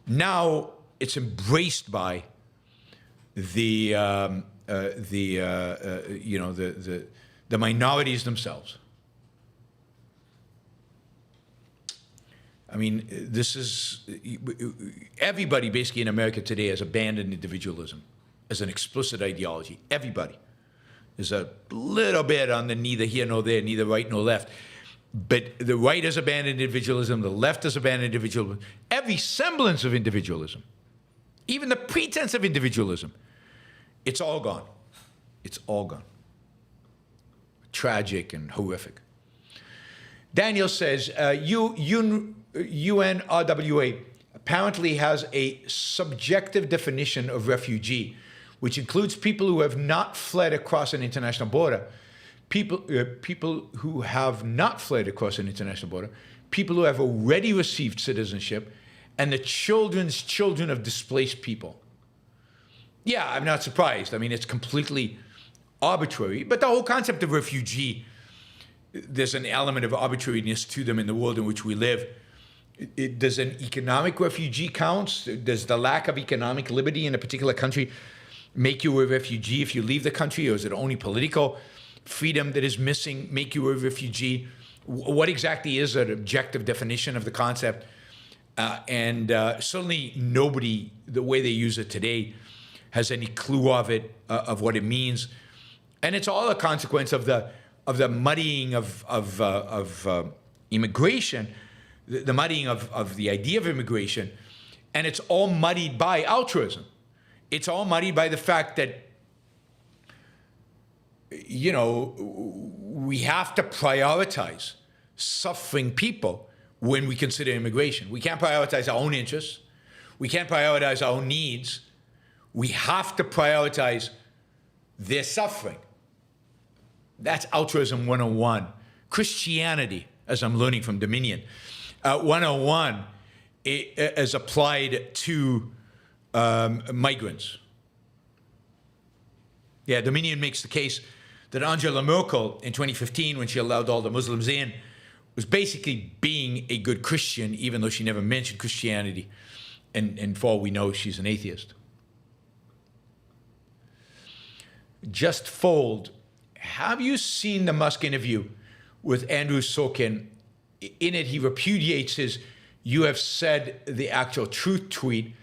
Now it's embraced by the minorities themselves. I mean, this is, everybody basically in America today has abandoned individualism as an explicit ideology. Everybody. There's a little bit on the neither here nor there, neither right nor left. But the right has abandoned individualism, the left has abandoned individualism. Every semblance of individualism, even the pretense of individualism, it's all gone. It's all gone. Tragic and horrific. Daniel says, UNRWA apparently has a subjective definition of refugee, which includes people who have not fled across an international border, people who have not fled across an international border, people who have already received citizenship, and the children's children of displaced people. Yeah, I'm not surprised. I mean, it's completely arbitrary, but the whole concept of refugee, there's an element of arbitrariness to them in the world in which we live. Does an economic refugee count? Does the lack of economic liberty in a particular country make you a refugee if you leave the country, or is it only political freedom that is missing make you a refugee? What exactly is an objective definition of the concept? Certainly nobody, the way they use it today, has any clue of it, of what it means. And it's all a consequence of the muddying of immigration, the muddying of the idea of immigration, and it's all muddied by altruism. It's all muddied by the fact that, you know, we have to prioritize suffering people when we consider immigration. We can't prioritize our own interests. We can't prioritize our own needs. We have to prioritize their suffering. That's altruism 101. Christianity, as I'm learning from Dominion, 101 is applied to migrants. Yeah, Dominion makes the case that Angela Merkel in 2015, when she allowed all the Muslims in, was basically being a good Christian, even though she never mentioned Christianity. And for all we know, she's an atheist. Just Fold. Have you seen the Musk interview with Andrew Sorkin? In it, he repudiates his "you have said the actual truth" tweet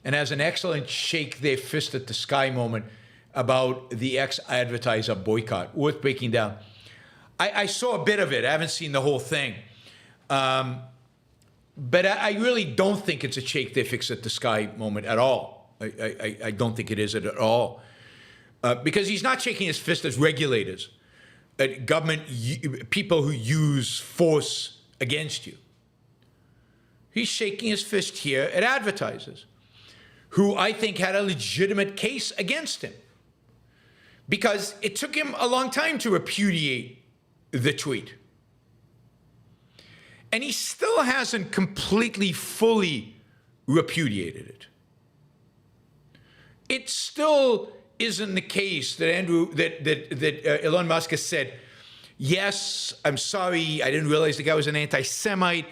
and has an excellent shake their fist at the sky moment about the ex-advertiser boycott. Worth breaking down. I saw a bit of it. I haven't seen the whole thing. But I really don't think it's a shake their fist at the sky moment at all. I don't think it is at all. Because he's not shaking his fist at regulators, at government, people who use force against you. He's shaking his fist here at advertisers, who I think had a legitimate case against him. Because it took him a long time to repudiate the tweet. And he still hasn't completely, fully repudiated it. It still isn't the case that Elon Musk has said, yes, I'm sorry, I didn't realize the guy was an anti-Semite.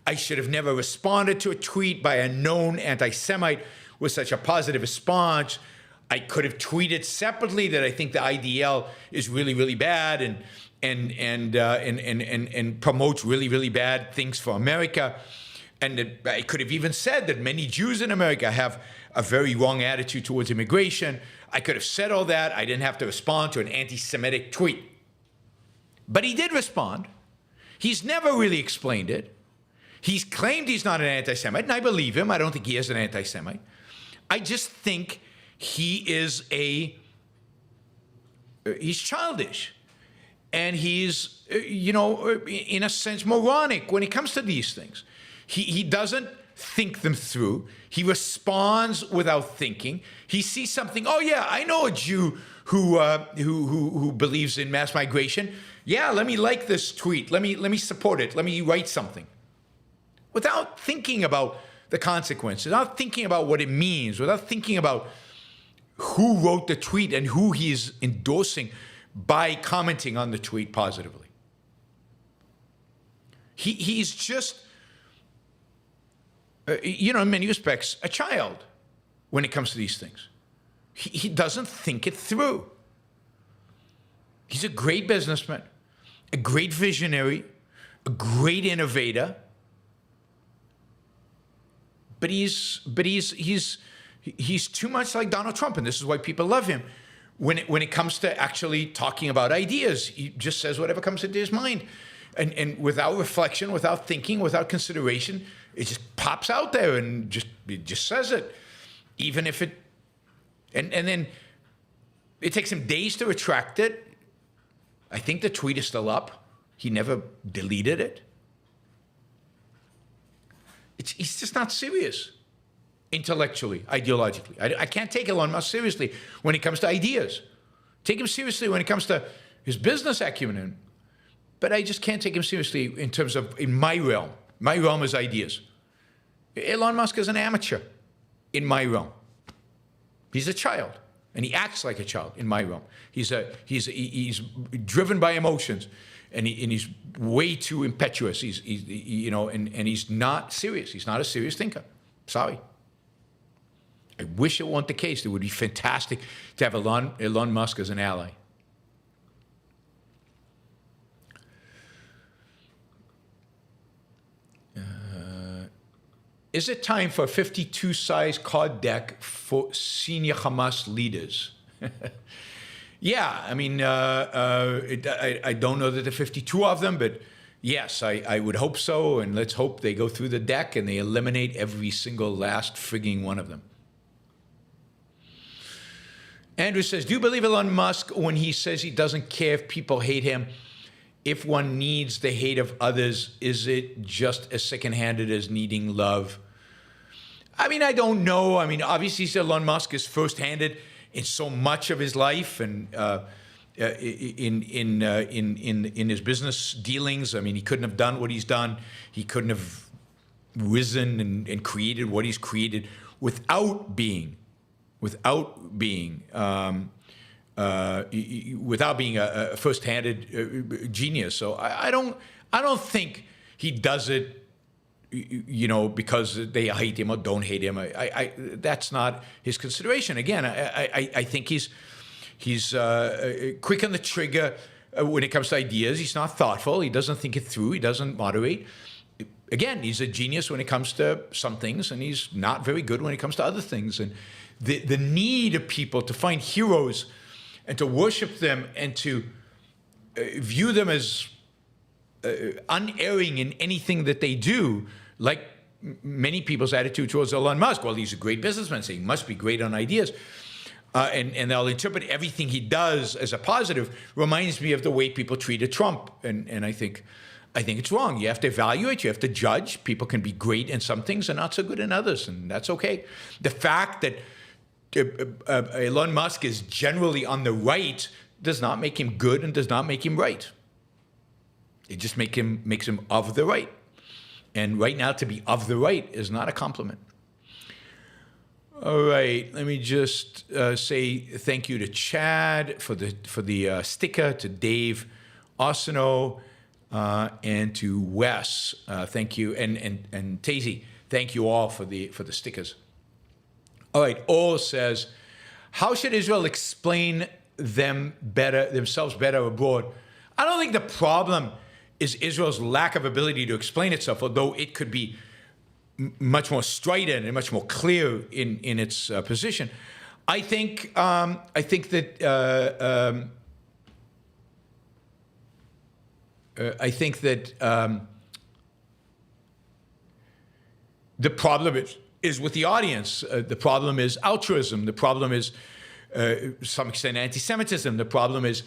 I should have never responded to a tweet by a known anti-Semite with such a positive response. I could have tweeted separately that I think the IDL is really, really bad and promotes really, really bad things for America. And that I could have even said that many Jews in America have a very wrong attitude towards immigration. I could have said all that. I didn't have to respond to an anti-Semitic tweet. But he did respond. He's never really explained it. He's claimed he's not an anti-Semite, and I believe him. I don't think he is an anti-Semite. I just think he is he's childish. And he's, in a sense, moronic when it comes to these things. He doesn't think them through. He responds without thinking. He sees something. Oh yeah, I know a Jew who believes in mass migration. Yeah, let me like this tweet. Let me support it. Let me write something. Without thinking about the consequences, without thinking about what it means, without thinking about who wrote the tweet and who he is endorsing by commenting on the tweet positively. He's just, in many respects, a child when it comes to these things. He doesn't think it through. He's a great businessman, a great visionary, a great innovator, but he's too much like Donald Trump, and this is why people love him. When it comes to actually talking about ideas, he just says whatever comes into his mind, and without reflection, without thinking, without consideration, it just pops out there and just says it, even if it, and then it takes him days to retract it. I think the tweet is still up. He never deleted it. He's just not serious. Intellectually, ideologically. I can't take Elon Musk seriously when it comes to ideas. Take him seriously when it comes to his business acumen. But I just can't take him seriously in terms of, in my realm. My realm is ideas. Elon Musk is an amateur in my realm. He's a child, and he acts like a child in my realm. He's driven by emotions, and he's way too impetuous. He's not serious. He's not a serious thinker. Sorry. I wish it weren't the case. It would be fantastic to have Elon Musk as an ally. Is it time for a 52-size card deck for senior Hamas leaders? Yeah, I mean, I don't know that there are 52 of them, but yes, I would hope so, and let's hope they go through the deck and they eliminate every single last frigging one of them. Andrew says, do you believe Elon Musk when he says he doesn't care if people hate him? If one needs the hate of others, is it just as secondhanded as needing love? I mean, I don't know. I mean, obviously, Elon Musk is first-handed in so much of his life and in his business dealings. I mean, he couldn't have done what he's done. He couldn't have risen and created what he's created without being a first-handed genius. So I don't think he does it, because they hate him or don't hate him. That's not his consideration. Again, I think he's quick on the trigger when it comes to ideas. He's not thoughtful. He doesn't think it through. He doesn't moderate. Again, he's a genius when it comes to some things, and he's not very good when it comes to other things. And the need of people to find heroes and to worship them and to view them as unerring in anything that they do, like many people's attitude towards Elon Musk. Well, he's a great businessman, so he must be great on ideas. And they'll interpret everything he does as a positive. Reminds me of the way people treated Trump. And I think it's wrong. You have to evaluate. You have to judge. People can be great in some things and not so good in others, and that's okay. The fact that Elon Musk is generally on the right does not make him good and does not make him right. It just makes him of the right. And right now, to be of the right is not a compliment. All right, let me just say thank you to Chad for the sticker, to Dave Orsino, and to Wes. Thank you, and Tazy. Thank you all for the stickers. All right, O says, how should Israel explain themselves better abroad? I don't think the problem is Israel's lack of ability to explain itself, although it could be much more strident and much more clear in its position. I think that the problem is with the audience. The problem is altruism. The problem is, to some extent, anti-Semitism. The problem is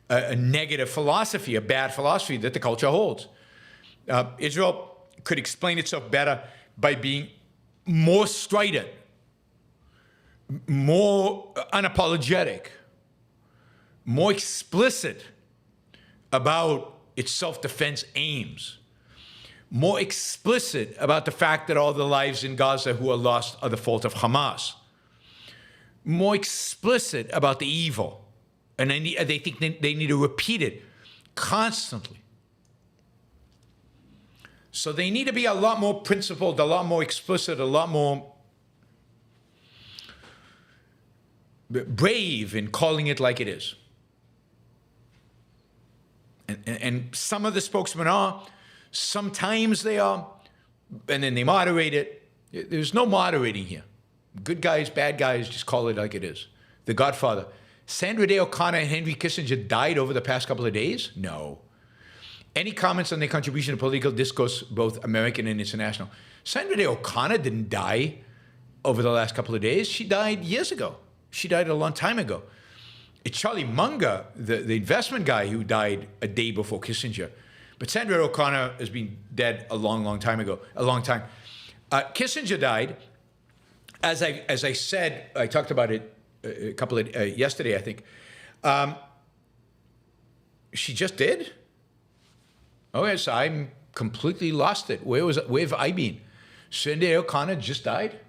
a negative philosophy, a bad philosophy that the culture holds. Israel could explain itself better by being more strident, more unapologetic, more explicit about its self-defense aims, more explicit about the fact that all the lives in Gaza who are lost are the fault of Hamas, more explicit about the evil, and they think they need to repeat it constantly. So they need to be a lot more principled, a lot more explicit, a lot more brave in calling it like it is. And some of the spokesmen are, sometimes they are, and then they moderate it, There's no moderating here. Good guys, bad guys, just call it like it is. The Godfather. Sandra Day O'Connor and Henry Kissinger died over the past couple of days? No. Any comments on their contribution to political discourse, both American and international? Sandra Day O'Connor didn't die over the last couple of days. She died years ago. She died a long time ago. It's Charlie Munger, the investment guy, who died a day before Kissinger. But Sandra Day O'Connor has been dead a long, long time ago. A long time. Kissinger died, as I said, I talked about it a couple of yesterday, I think. She just did? Oh yes, I'm completely lost it. Where have I been? Sandra Day O'Connor just died?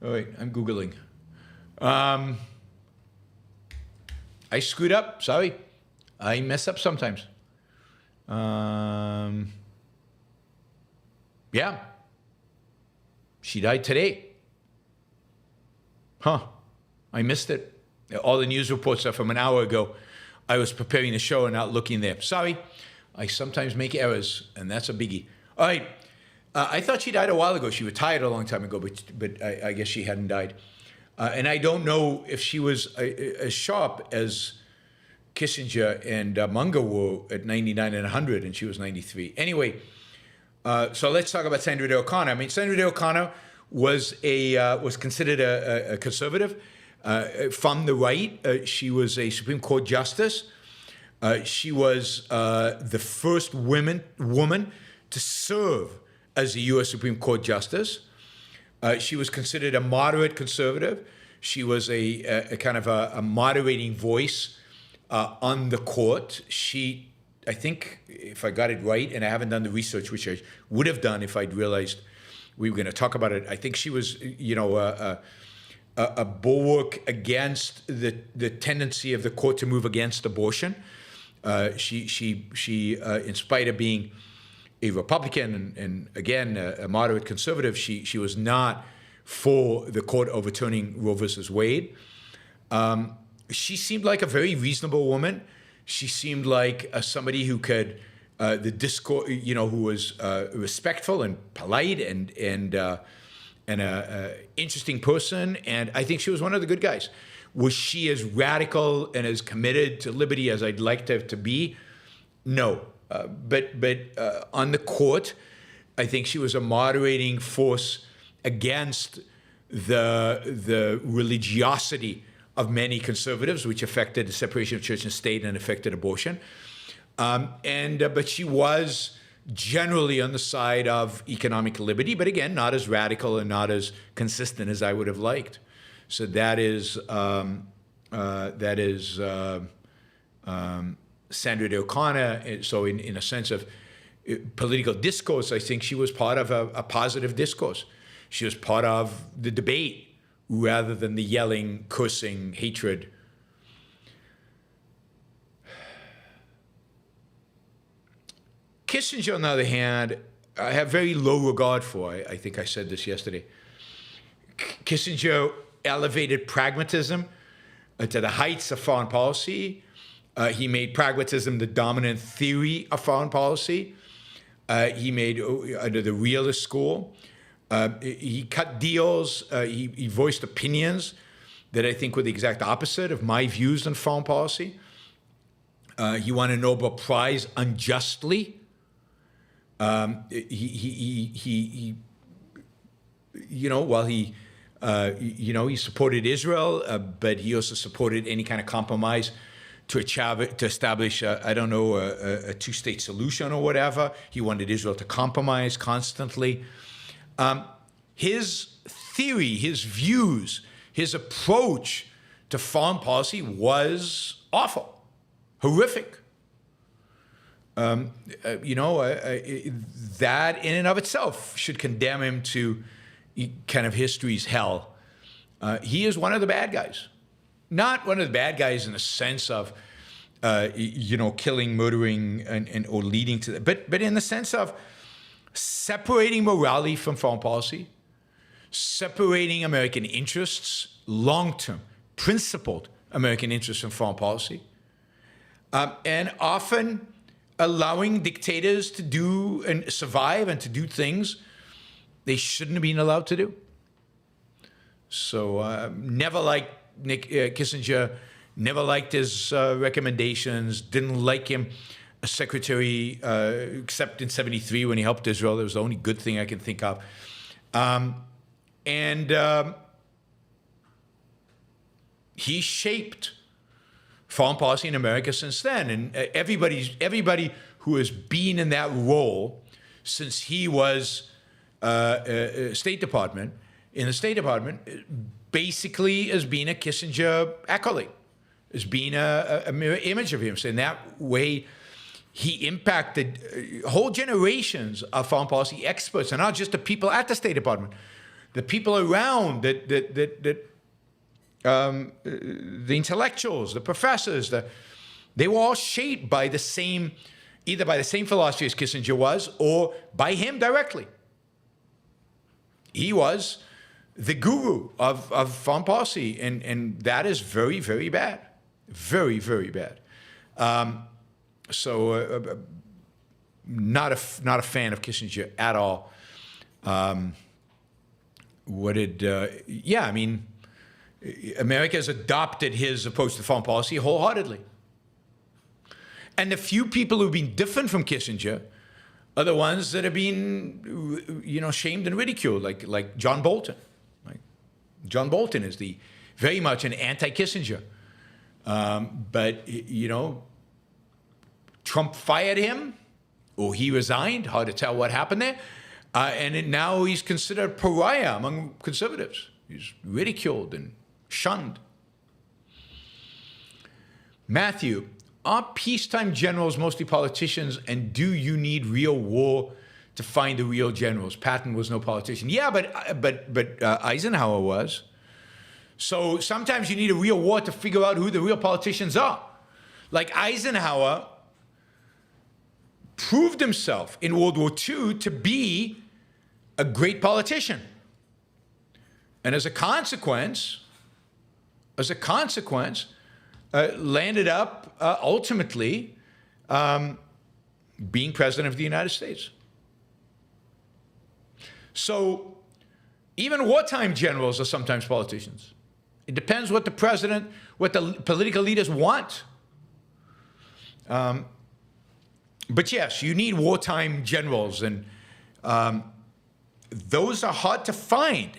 Oh wait, I'm Googling. I screwed up, sorry. I mess up sometimes. Yeah. She died today. Huh. I missed it. All the news reports are from an hour ago. I was preparing the show and not looking there. Sorry. I sometimes make errors, and that's a biggie. All right. I thought she died a while ago. She retired a long time ago, but I guess she hadn't died. And I don't know if she was as sharp as Kissinger and Munger were at 99 and 100, and she was 93. Anyway, so let's talk about Sandra Day O'Connor. I mean, Sandra Day O'Connor was considered a conservative from the right. She was a Supreme Court justice. She was the first woman to serve as a U.S. Supreme Court justice. She was considered a moderate conservative. She was a kind of a moderating voice on the court. She, I think, if I got it right, and I haven't done the research, which I would have done if I'd realized we were going to talk about it, I think she was, a bulwark against the tendency of the court to move against abortion. She in spite of being a Republican and again a moderate conservative, she was not for the court overturning Roe versus Wade. She seemed like a very reasonable woman. She seemed like somebody who could the discourse, who was respectful and polite and a interesting person. And I think she was one of the good guys. Was she as radical and as committed to liberty as I'd like to be? No. But on the court, I think she was a moderating force against the religiosity of many conservatives, which affected the separation of church and state and affected abortion. But she was generally on the side of economic liberty, but again, not as radical and not as consistent as I would have liked. So that is Sandra Day O'Connor. So in a sense of political discourse, I think she was part of a positive discourse. She was part of the debate rather than the yelling, cursing, hatred. Kissinger, on the other hand, I have very low regard for. I think I said this yesterday. Kissinger elevated pragmatism to the heights of foreign policy. He made pragmatism the dominant theory of foreign policy. He made, under the realist school, he cut deals. He voiced opinions that I think were the exact opposite of my views on foreign policy. He won a Nobel Prize unjustly. While he supported Israel, but he also supported any kind of compromise to establish, a two-state solution or whatever. He wanted Israel to compromise constantly. His theory, his views, his approach to foreign policy was awful, horrific. That in and of itself should condemn him to kind of history's hell. He is one of the bad guys. Not one of the bad guys in the sense of, killing, murdering, or leading to that, but in the sense of separating morality from foreign policy, separating American interests, long-term, principled American interests from foreign policy, and often allowing dictators to do and survive and to do things they shouldn't have been allowed to do. So never liked Kissinger, never liked his recommendations, didn't like him as secretary, except in '73 when he helped Israel. That was the only good thing I can think of. He shaped foreign policy in America since then. And everybody who has been in that role since he was State Department, in the State Department, basically has been a Kissinger acolyte, has been a mirror image of him. So in that way, he impacted whole generations of foreign policy experts, and not just the people at the State Department, the people around the intellectuals, the professors, they were all shaped by the same, either by the same philosophy as Kissinger was, or by him directly. He was the guru of foreign policy, and that is very, very bad. Very, very bad. Not a fan of Kissinger at all. America has adopted his approach to foreign policy wholeheartedly. And the few people who've been different from Kissinger are the ones that have been, shamed and ridiculed, like John Bolton. John Bolton is very much an anti-Kissinger. But Trump fired him, or he resigned, hard to tell what happened there. Now he's considered a pariah among conservatives. He's ridiculed and shunned. Matthew, are peacetime generals mostly politicians, and do you need real war to find the real generals? Patton was no politician. Yeah, but Eisenhower was. So sometimes you need a real war to figure out who the real politicians are. Like Eisenhower proved himself in World War II to be a great politician. And as a consequence, landed up ultimately being president of the United States. So even wartime generals are sometimes politicians. It depends what the president, what the political leaders want. But yes, you need wartime generals, and those are hard to find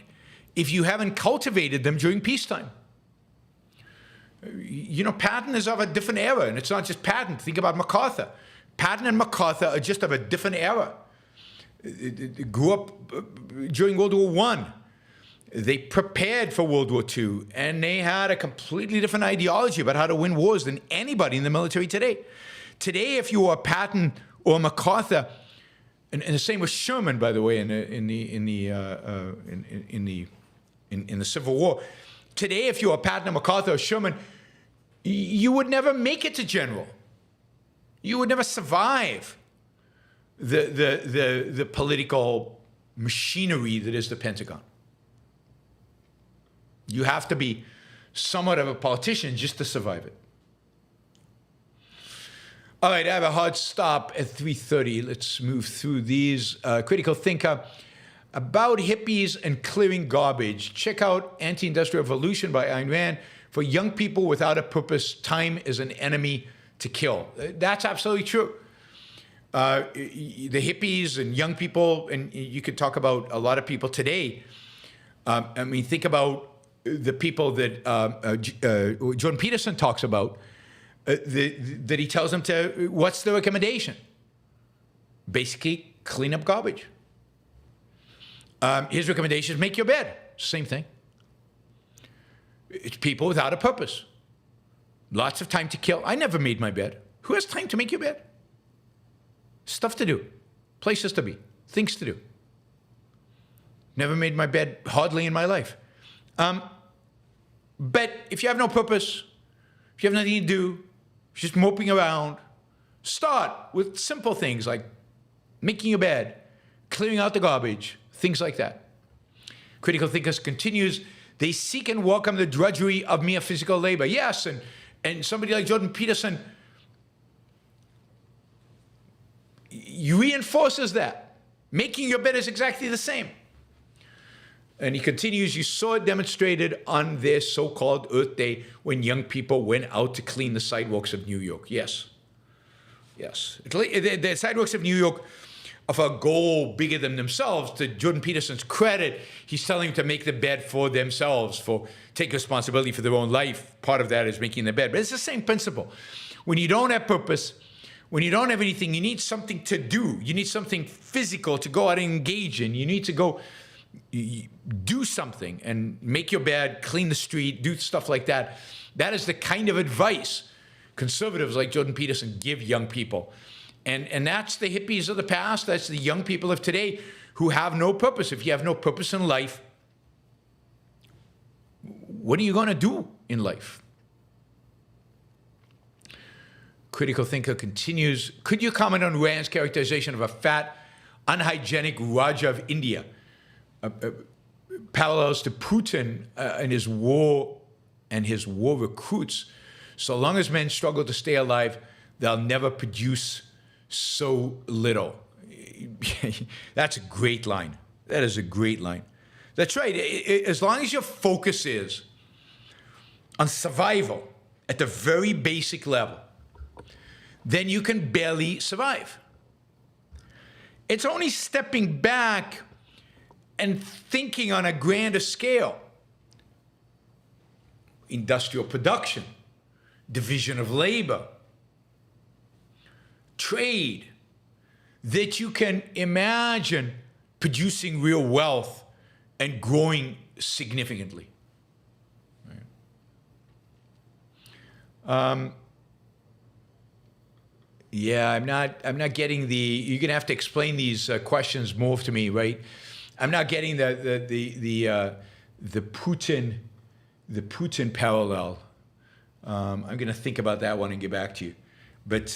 if you haven't cultivated them during peacetime. Patton is of a different era, and it's not just Patton. Think about MacArthur. Patton and MacArthur are just of a different era. They grew up during World War I. They prepared for World War II, and they had a completely different ideology about how to win wars than anybody in the military today. Today, if you are Patton or MacArthur, and the same with Sherman, by the way, in the Civil War. Today, if you are Patton or MacArthur or Sherman, you would never make it to general. You would never survive the political machinery that is the Pentagon. You have to be somewhat of a politician just to survive it. All right, I have a hard stop at 3:30. Let's move through these. Critical thinker. About hippies and clearing garbage. Check out Anti-Industrial Revolution by Ayn Rand. For young people without a purpose, time is an enemy to kill. That's absolutely true. The hippies and young people, and you could talk about a lot of people today. Think about the people that Jordan Peterson talks about, that he tells them to, what's the recommendation? Basically, clean up garbage. His recommendation is make your bed. Same thing. It's people without a purpose. Lots of time to kill. I never made my bed. Who has time to make your bed? Stuff to do. Places to be. Things to do. Never made my bed hardly in my life. But if you have no purpose, if you have nothing to do, just moping around, start with simple things like making your bed, clearing out the garbage, things like that. Critical thinkers continues, they seek and welcome the drudgery of mere physical labor. Yes, and somebody like Jordan Peterson reinforces that. Making your bed is exactly the same. And he continues, you saw it demonstrated on their so-called Earth Day when young people went out to clean the sidewalks of New York. Yes. Yes. The sidewalks of New York are for a goal bigger than themselves. To Jordan Peterson's credit, he's telling them to make the bed for themselves, for take responsibility for their own life. Part of that is making the bed. But it's the same principle. When you don't have purpose, when you don't have anything, you need something to do. You need something physical to go out and engage in. You need to go do something and make your bed, clean the street, do stuff like that. That is the kind of advice conservatives like Jordan Peterson give young people. And that's the hippies of the past. That's the young people of today who have no purpose. If you have no purpose in life, what are you going to do in life? Critical thinker continues, could you comment on Rand's characterization of a fat, unhygienic Rajah of India? Parallels to Putin and his war recruits. So long as men struggle to stay alive, they'll never produce so little. That's a great line. That is a great line. That's right. As long as your focus is on survival at the very basic level, then you can barely survive. It's only stepping back and thinking on a grander scale, industrial production, division of labor, trade, that you can imagine producing real wealth and growing significantly. Right. Yeah, I'm not getting the. You're gonna have to explain these questions more to me, right? I'm not getting the Putin parallel. I'm going to think about that one and get back to you. But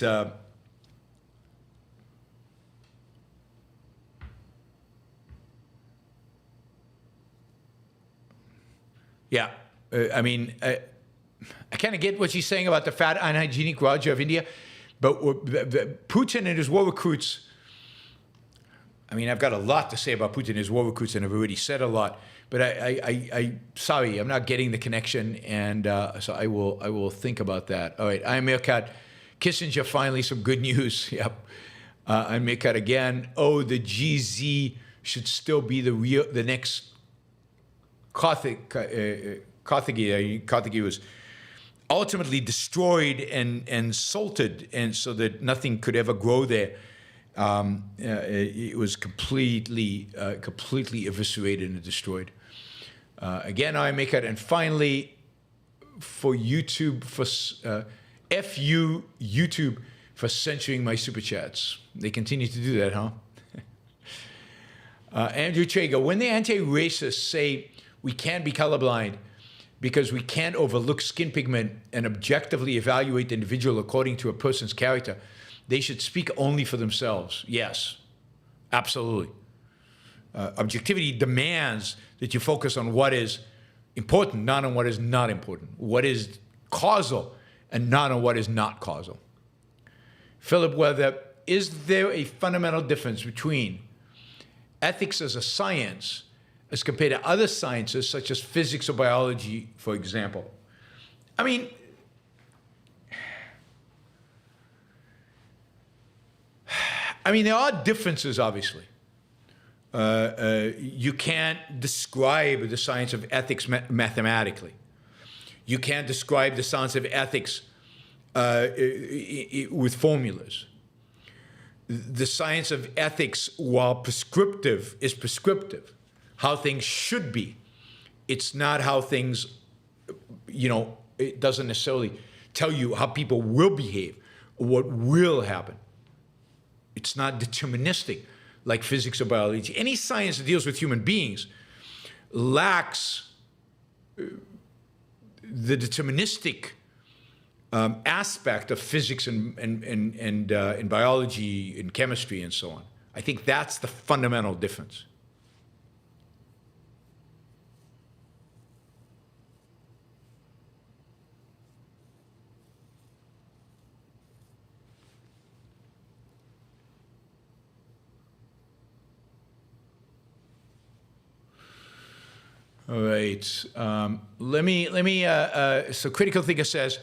yeah, I mean, I kind of get what she's saying about the fat, unhygienic Rajah of India, but Putin and his war recruits. I mean, I've got a lot to say about Putin and his war recruits, and I've already said a lot. But I sorry, I'm not getting the connection, and so I will think about that. All right, I'm Meerkat. Kissinger, finally some good news. Yep, I'm Meerkat again. Oh, the GZ should still be the next Carthage. Carthage was ultimately destroyed and salted, and so that nothing could ever grow there. It was completely eviscerated and destroyed. Again, I make it. And finally, for YouTube, YouTube for censoring my super chats. They continue to do that, huh? Andrew Traeger, when the anti-racists say we can't be colorblind because we can't overlook skin pigment and objectively evaluate the individual according to a person's character, they should speak only for themselves. Yes, absolutely. Objectivity demands that you focus on what is important, not on what is not important. What is causal and not on what is not causal. Philip Weather, is there a fundamental difference between ethics as a science as compared to other sciences such as physics or biology, for example? I mean, there are differences, obviously. You can't describe the science of ethics mathematically. You can't describe the science of ethics with formulas. The science of ethics, while prescriptive, is prescriptive. How things should be. It's not how things, it doesn't necessarily tell you how people will behave or what will happen. It's not deterministic like physics or biology. Any science that deals with human beings lacks the deterministic aspect of physics and biology and chemistry and so on. I think that's the fundamental difference. All right. So Critical Thinker says,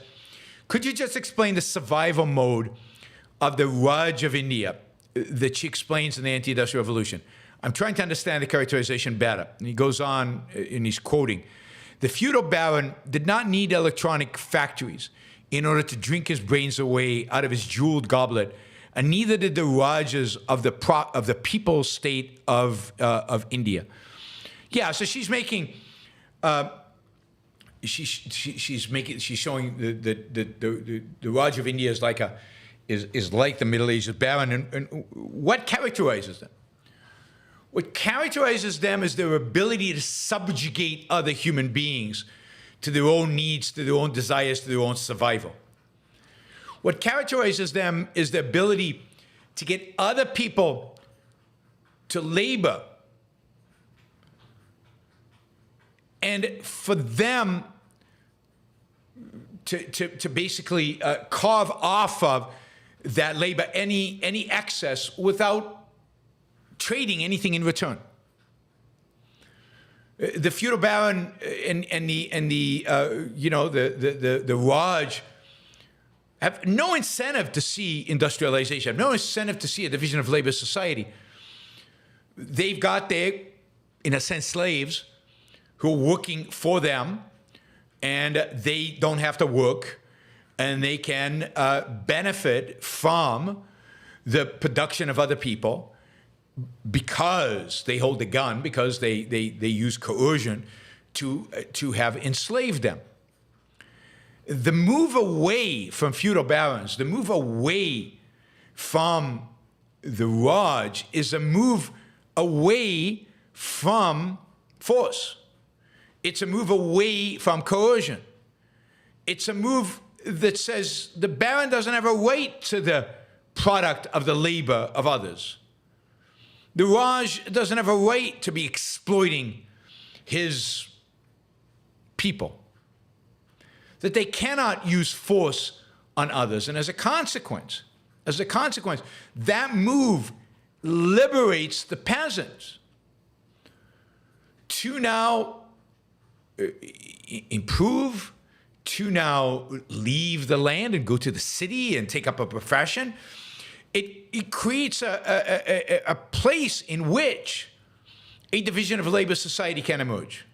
could you just explain the survival mode of the Raj of India that she explains in the Anti-Industrial Revolution? I'm trying to understand the characterization better. And he goes on, and he's quoting, the feudal baron did not need electronic factories in order to drink his brains away out of his jeweled goblet, and neither did the Rajas of the people's state of India. Yeah, so she's making, she's showing the Raj of India is like the Middle Ages baron, and what characterizes them? What characterizes them is their ability to subjugate other human beings to their own needs, to their own desires, to their own survival. What characterizes them is the ability to get other people to labor, and for them to basically carve off of that labor any excess without trading anything in return. The feudal baron and the Raj have no incentive to see industrialization, have no incentive to see a division of labor society. They've got their, in a sense, slaves who are working for them, and they don't have to work, and they can benefit from the production of other people because they hold the gun, because they use coercion to have enslaved them. The move away from feudal barons, the move away from the Raj is a move away from force. It's a move away from coercion. It's a move that says the baron doesn't have a right to the product of the labor of others. The Raj doesn't have a right to be exploiting his people. That they cannot use force on others. And as a consequence, that move liberates the peasants to now improve, to now leave the land and go to the city and take up a profession. It creates a place in which a division of labor society can emerge.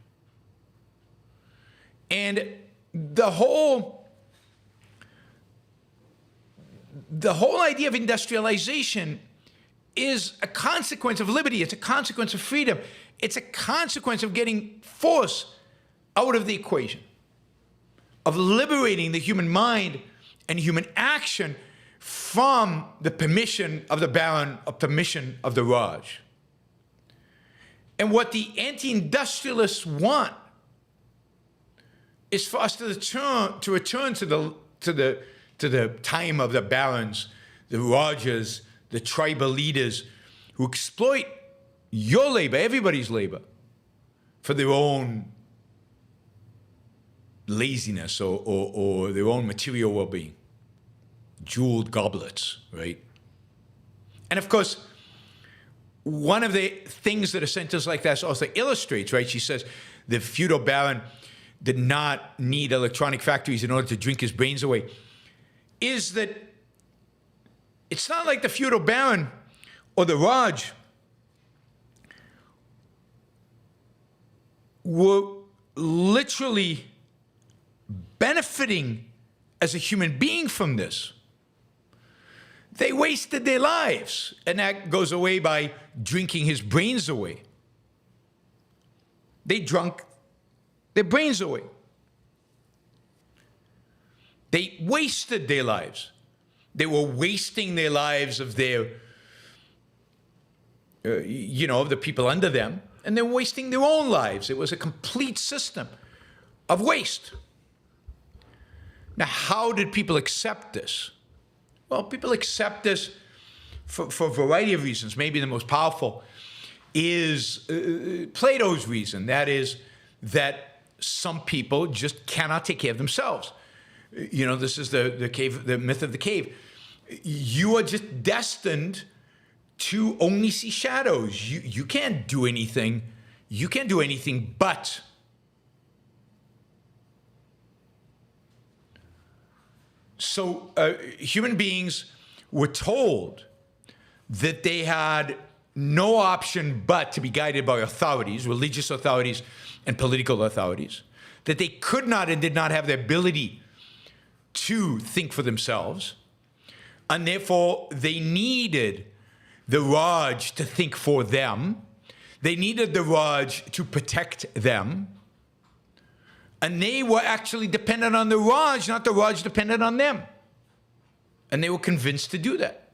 And the whole idea of industrialization is a consequence of liberty. It's a consequence of freedom. It's a consequence of getting force out of the equation, of liberating the human mind and human action from the permission of the baron, of permission of the Raj. And what the anti-industrialists want is for us to return to the time of the barons, the Rajas, the tribal leaders who exploit your labor, everybody's labor, for their own laziness or their own material well-being. Jeweled goblets, right? And of course, one of the things that a sentence like that also illustrates, right? She says the feudal baron did not need electronic factories in order to drink his brains away, is that it's not like the feudal baron or the Raj were literally benefiting as a human being from this. They wasted their lives, and that goes away by drinking his brains away. They drank their brains away. They wasted their lives. They were wasting their lives of their, of the people under them, and they're wasting their own lives. It was a complete system of waste. Now, how did people accept this? Well, people accept this for a variety of reasons. Maybe the most powerful is Plato's reason. That is that some people just cannot take care of themselves. This is the myth of the cave. You are just destined to only see shadows. You can't do anything. You can't do anything but So human beings were told that they had no option but to be guided by authorities, religious authorities and political authorities, that they could not and did not have the ability to think for themselves, and therefore they needed the Raj to think for them. They needed the Raj to protect them. And they were actually dependent on the Raj, not the Raj dependent on them. And they were convinced to do that.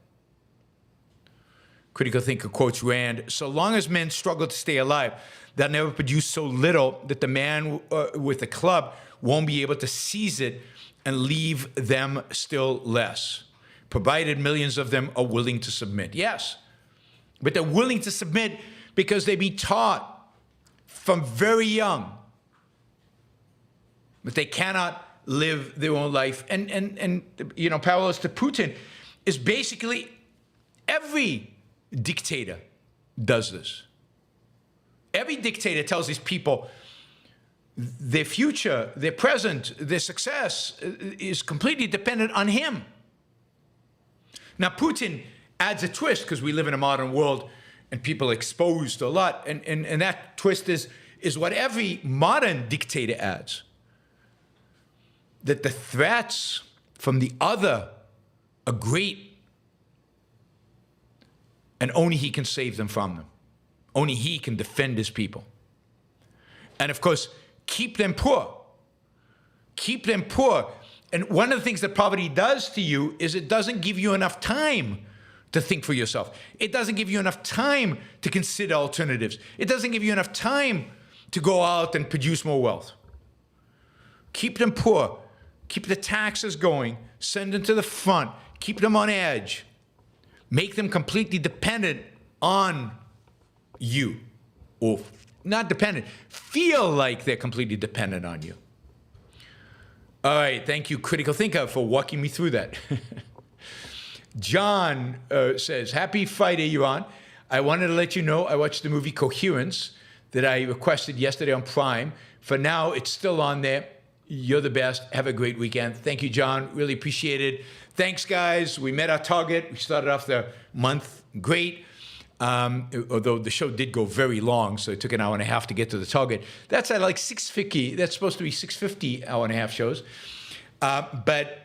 Critical thinker quotes Rand, so long as men struggle to stay alive, they'll never produce so little that the man with the club won't be able to seize it and leave them still less, provided millions of them are willing to submit. Yes, but they're willing to submit because they be taught from very young that they cannot live their own life. And you know, parallels to Putin is basically every dictator does this. Every dictator tells these people their future, their present, their success is completely dependent on him. Now, Putin adds a twist because we live in a modern world and people are exposed a lot. And that twist is what every modern dictator adds. That the threats from the other are great, and only he can save them from them. Only he can defend his people. And of course, keep them poor. Keep them poor. And one of the things that poverty does to you is it doesn't give you enough time to think for yourself. It doesn't give you enough time to consider alternatives. It doesn't give you enough time to go out and produce more wealth. Keep them poor. Keep the taxes going. Send them to the front. Keep them on edge. Make them completely dependent on you. Or not dependent. Feel like they're completely dependent on you. All right. Thank you, Critical Thinker, for walking me through that. John says, happy Friday, Yaron. I wanted to let you know I watched the movie Coherence that I requested yesterday on Prime. For now, it's still on there. You're the best. Have a great weekend. Thank you, John. Really appreciate it. Thanks, guys. We met our target. We started off the month great. Although the show did go very long, so it took an hour and a half to get to the target. That's at like 6:50. That's supposed to be 6:50 hour and a half shows. But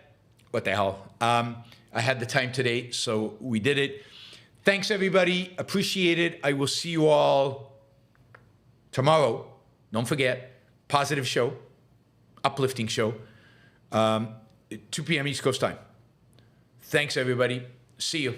what the hell? I had the time today, so we did it. Thanks, everybody. Appreciate it. I will see you all tomorrow. Don't forget, positive show, uplifting show, 2 p.m. East Coast time. Thanks, everybody. See you.